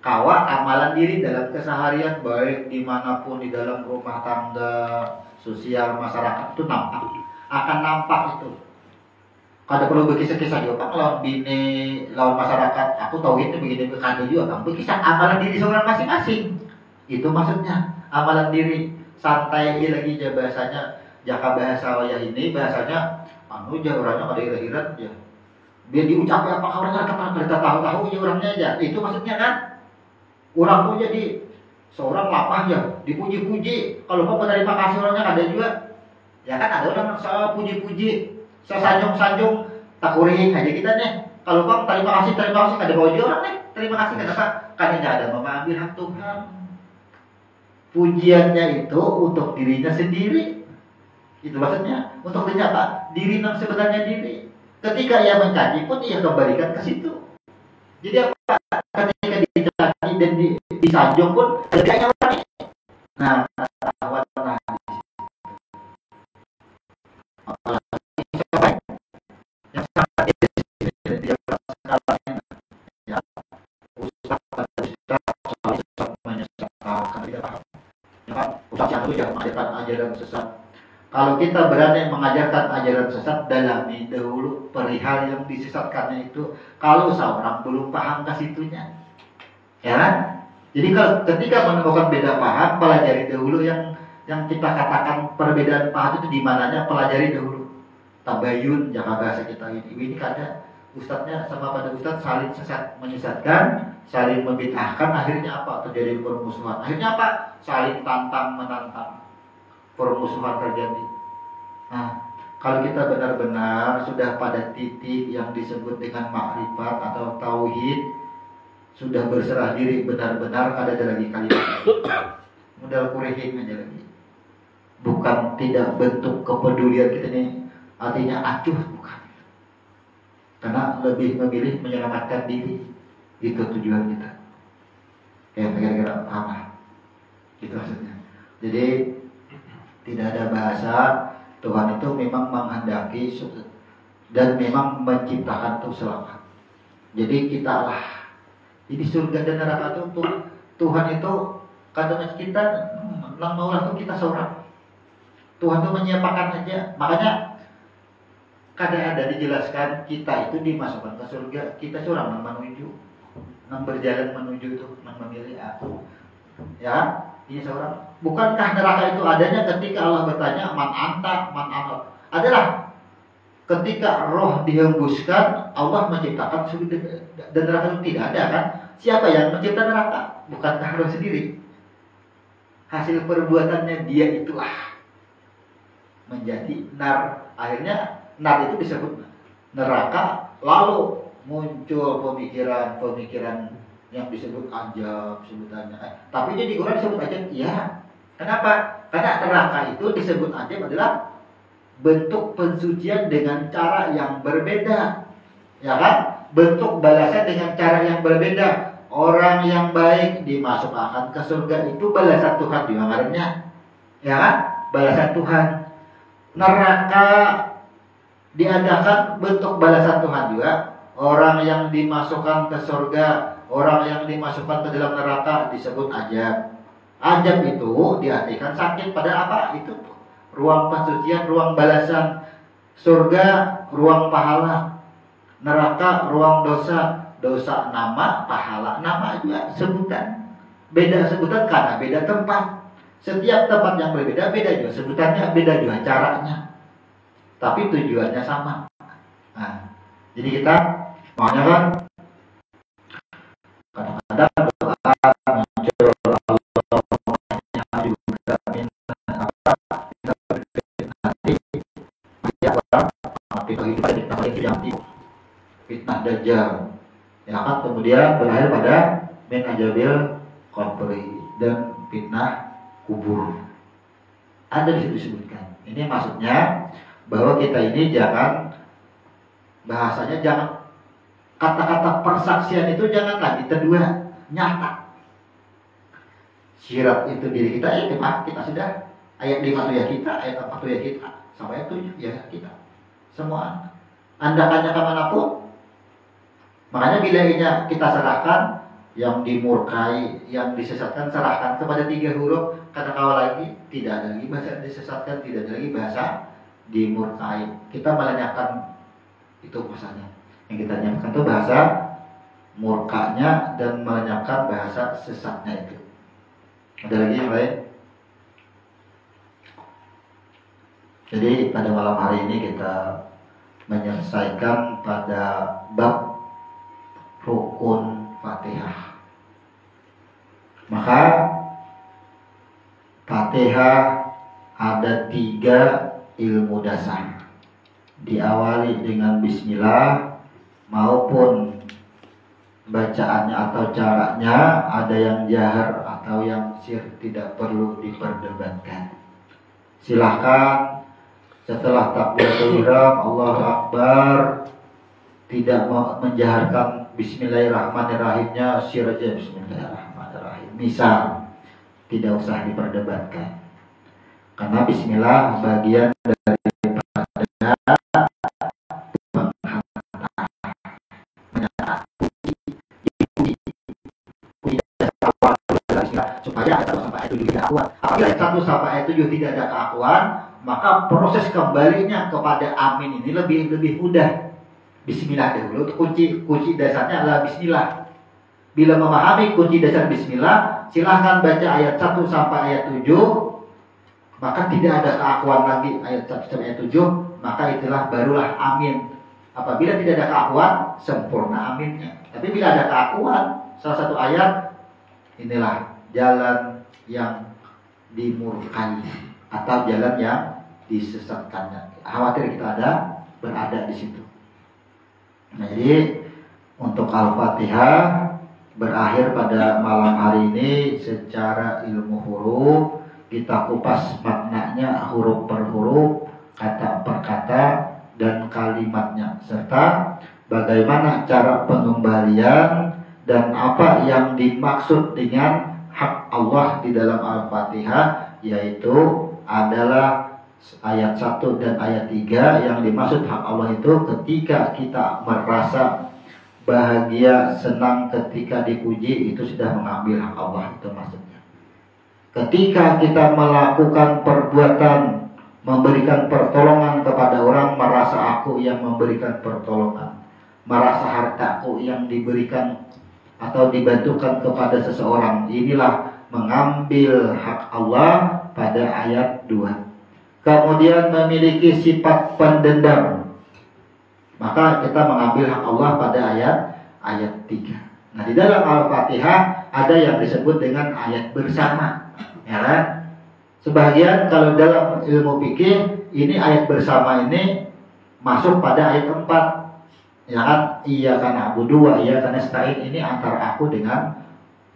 kawat amalan diri dalam keseharian, baik dimanapun, di dalam rumah tangga, sosial, masyarakat, itu nampak, akan nampak itu. Kada perlu berkisah-kisah juga Pak, lawan bini, lawan masyarakat. Aku tahu itu begini kada juga Bang. Berkisah amalan diri seorang masing-masing. Itu maksudnya amalan diri. Santai lagi aja bahasanya. Jaka bahasa wayah ini bahasanya anu aja orangnya kada ira-iran aja. Biar diucapkan apa orangnya kita tahu-tahu aja orangnya aja. Itu maksudnya kan. Orang pun jadi seorang lapah ya, dipuji-puji. Kalau mau terima kasih orangnya kada juga. Ya kan ada orang yang puji-puji. Sanjung-sanjung tak kuring aja kita nih. Kalau Bang terima kasih kada bawa orang nih. Terima kasih kenapa? Karena tidak ada mengambil hak Tuhan. Pujiannya itu untuk dirinya sendiri. Itu maksudnya untuk ternyata diri yang sebenarnya diri. Ketika ia mencaci pun ia kembalikan ke situ. Jadi apa? Ketika dicaci dan disanjung pun kerjanya orang ini. Nah, ajaran sesat. Kalau kita berani mengajarkan ajaran sesat, dalami dahulu perihal yang disesatkannya itu. Kalau seorang belum paham ke situnya, ya kan? Jadi kalau ketika menemukan beda paham, pelajari dahulu yang kita katakan perbedaan paham itu di mananya, pelajari dahulu. Tabayun, jangan bahasa kita ini kada. Ustadznya sama pada ustadz saling sesat, menyesatkan, saling membid'ahkan, akhirnya apa? Terjadi permusuhan. Akhirnya apa? Saling tantang menantang. Permusuhan terjadi. Nah, kalau kita benar-benar sudah pada titik yang disebut dengan makrifat atau tauhid, sudah berserah diri benar-benar, ada lagi kalimat modal kurehing aja lagi. Bukan tidak bentuk kepedulian kita ini artinya acuh, bukan. Karena lebih memilih menyelamatkan diri. Itu tujuan kita. Ya, kira-kira apa? Itu maksudnya. Jadi tidak ada bahasa, Tuhan itu memang menghendaki dan memang menciptakan itu selamat. Jadi kita lah. Jadi surga dan neraka itu Tuhan itu kadang kita lang maulah itu kita seorang. Tuhan itu menyiapkan aja. Makanya kadang ada dijelaskan kita itu dimasukkan ke surga. Kita seorang yang menuju, yang berjalan menuju itu, yang memilih aku. Ya. Ini seorang. Bukankah neraka itu adanya ketika Allah bertanya man anta, man anot? Adalah ketika roh dihembuskan, Allah menciptakan surga dan neraka itu tidak ada kan? Siapa yang mencipta neraka? Bukankah roh sendiri? Hasil perbuatannya dia itulah menjadi nar. Akhirnya nar itu disebut neraka. Lalu muncul pemikiran yang disebut ajab sebutannya. Tapi dia di Quran disebut ajab, iya. Kenapa? Karena neraka itu disebut ajab adalah bentuk pensucian dengan cara yang berbeda, ya kan? Bentuk balasan dengan cara yang berbeda. Orang yang baik dimasukkan ke surga itu balasan Tuhan juga ngarannya, ya kan? Balasan Tuhan. Neraka diadakan bentuk balasan Tuhan juga. orang yang dimasukkan ke surga, orang yang dimasukkan ke dalam neraka disebut ajab. Ajab itu diartikan sakit, pada apa? Itu ruang pensucian, ruang balasan. Surga ruang pahala, neraka ruang dosa. Dosa nama, pahala nama juga sebutan. Beda sebutan karena beda tempat. Setiap tempat yang berbeda, beda juga sebutannya, beda juga caranya. Tapi tujuannya sama. Nah, jadi kita maunya kan kadang-kadang doa muncul Allah juga nanti ya orang fitnah dajjal, ya kan, kemudian berakhir pada min ajabil qabri dan fitnah kubur. Ada di situ disebutkan. Ini maksudnya bahwa kita ini jangan bahasanya, jangan kata-kata persaksian itu jangan lagi kedua nyata. Syirat itu diri kita, ya kita sudah ayat 5 itu ya kita, ayat 4 itu ya kita, sampai ayat 7 ya kita. Semua Anda tanyakan manapun. Makanya bila kita serahkan, yang dimurkai, yang disesatkan serahkan kepada 3 huruf. Kata kawal lagi, tidak ada lagi bahasa disesatkan, tidak ada lagi bahasa dimurkai. Kita melenyapkan itu bahasanya. Yang kita lenyapkan itu bahasa murkanya dan melenyapkan bahasa sesatnya itu. Ada lagi yang lain? Jadi pada malam hari ini kita menyelesaikan pada bab rukun Fatihah. Maka Fatihah ada 3 ilmu dasar. Diawali dengan bismillah maupun bacaannya atau caranya ada yang jahar atau yang sir, tidak perlu diperdebatkan. Silahkan setelah takbiratul ihram Allahu Akbar tidak menjaharkan bismillahirrahmanirrahimnya, sir aja bismillahirrahmanirrahim. Misal, tidak usah diperdebatkan. Karena bismillah bagian daripada supaya ayat 1 sampai ayat 7 tidak akuan. Apabila ayat 1 sampai ayat 7 tidak ada keakuan, maka proses kembalinya kepada amin ini lebih mudah. Bismillah dahulu, kunci dasarnya adalah bismillah. Bila memahami kunci dasar bismillah, silahkan baca ayat 1 sampai ayat 7, maka tidak ada keakuan lagi ayat 1 sampai ayat 7, maka itulah barulah amin. Apabila tidak ada keakuan, sempurna aminnya. Tapi bila ada keakuan, salah satu ayat, inilah jalan yang dimurkai atau jalan yang disesatkannya. Khawatir kita berada di situ. Nah, jadi untuk Al-Fatihah berakhir pada malam hari ini secara ilmu huruf. Kita kupas maknanya huruf per huruf, kata per kata, dan kalimatnya, serta bagaimana cara pengembalian dan apa yang dimaksud dengan hak Allah di dalam Al-Fatihah, yaitu adalah ayat 1 dan ayat 3. Yang dimaksud hak Allah itu ketika kita merasa bahagia, senang ketika dipuji, itu sudah mengambil hak Allah, itu maksudnya. Ketika kita melakukan perbuatan memberikan pertolongan kepada orang, merasa aku yang memberikan pertolongan, merasa hartaku yang diberikan atau dibantukan kepada seseorang, inilah mengambil hak Allah pada ayat 2. Kemudian memiliki sifat pendendam, maka kita mengambil hak Allah pada ayat 3. Nah, di dalam Al-Fatihah ada yang disebut dengan ayat bersama, ya kan? Sebagian kalau dalam ilmu fikih ini ayat bersama ini masuk pada ayat 4, ya kan? Iyyaka na'budu wa iyyaka nasta'in, ini antara aku dengan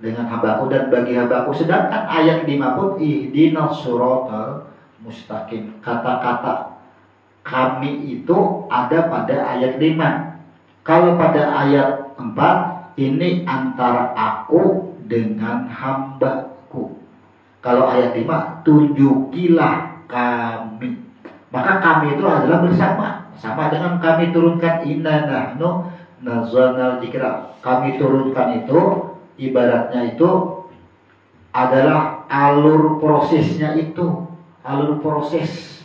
hambaku dan bagi hambaku. Sedangkan ayat 5 pun ihdinas siratal mustaqim, kata-kata kami itu ada pada ayat 5. Kalau pada ayat 4 ini antara aku dengan hambaku. Kalau ayat 5 tunjukilah kami, maka kami itu adalah bersama, sama dengan kami turunkan inna nahnu nazzalna dzikra, kami turunkan itu ibaratnya itu adalah alur prosesnya itu, alur proses.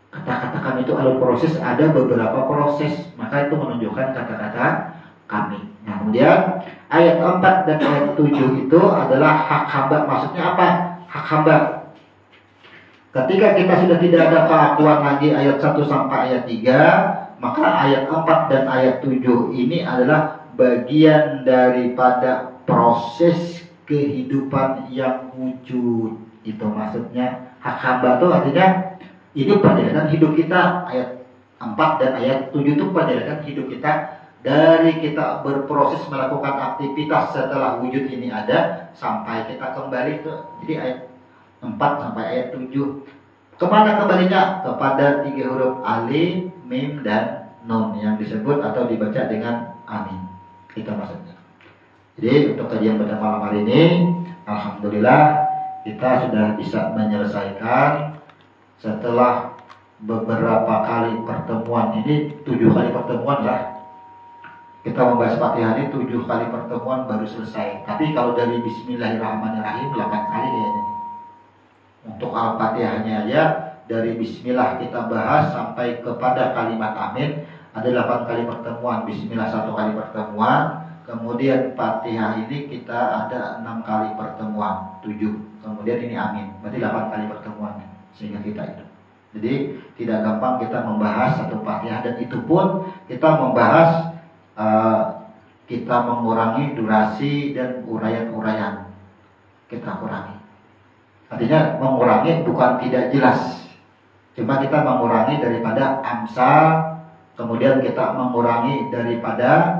Kata-kata kami itu alur proses, ada beberapa proses, maka itu menunjukkan kata-kata kami. Nah, kemudian ayat 4 dan ayat 7 itu adalah hak hamba. Maksudnya apa? Hak hamba. Ketika kita sudah tidak ada keakuan lagi ayat 1 sampai ayat 3, maka ayat 4 dan ayat 7 ini adalah bagian daripada proses kehidupan yang wujud. Itu maksudnya hak hamba itu artinya ini perjalanan hidup kita. Ayat 4 dan ayat 7 itu perjalanan hidup kita dari kita berproses melakukan aktivitas setelah wujud ini ada sampai kita kembali ke, jadi ayat 4 sampai ayat 7 kemana kembalinya? Kepada 3 huruf alif, mim, dan nun yang disebut atau dibaca dengan amin. Itu maksudnya. Jadi untuk kajian pada malam hari ini, alhamdulillah kita sudah bisa menyelesaikan setelah beberapa kali pertemuan. Ini 7 kali pertemuan lah. Kita membahas Fatihah ini 7 kali pertemuan baru selesai. Tapi kalau dari Bismillahirrahmanirrahim 8 kali kayaknya. Untuk Al-Fatihahnya aja dari Bismillah kita bahas sampai kepada kalimat amin ada 8 kali pertemuan. Bismillah 1 kali pertemuan. Kemudian Fatihah ini kita ada 6 kali pertemuan, 7. Kemudian ini amin, berarti 8 kali pertemuan sehingga kita itu. Jadi tidak gampang kita membahas satu Fatihah, dan itu pun kita membahas kita mengurangi durasi dan uraian-uraian. Kita kurangi. Artinya mengurangi bukan tidak jelas. Cuma kita mengurangi daripada amsal, kemudian kita mengurangi daripada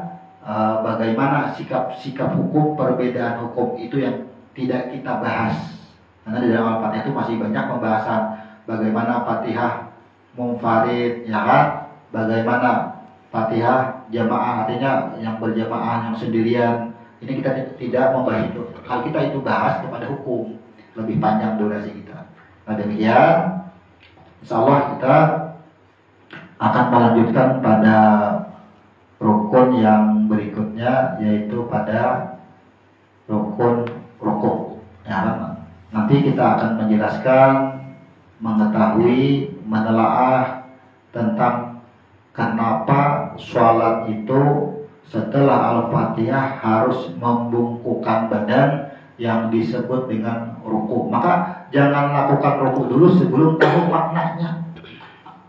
bagaimana sikap-sikap hukum, perbedaan hukum itu yang tidak kita bahas. Karena di dalam Al-Fatihah itu masih banyak pembahasan bagaimana Fatihah munfarid, ya kan? Bagaimana Fatihah jamaah, artinya yang berjamaah, yang sendirian. Ini kita tidak membahas itu. Hal kita itu bahas kepada hukum, lebih panjang durasi kita. Nah demikian, insyaallah kita akan melanjutkan pada rukun yang berikutnya, yaitu pada rukun rukuk. Ya, nanti kita akan menjelaskan, mengetahui, menelaah tentang kenapa sholat itu setelah Al-Fatihah harus membungkukkan badan yang disebut dengan ruku. Maka jangan lakukan ruku dulu sebelum tahu maknanya.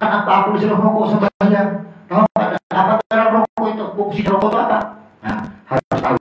Kenapa aku disuruh ruku sembahyang? Tahu apa cara ruku itu? Fungsi ruku itu apa? Nah, harus tahu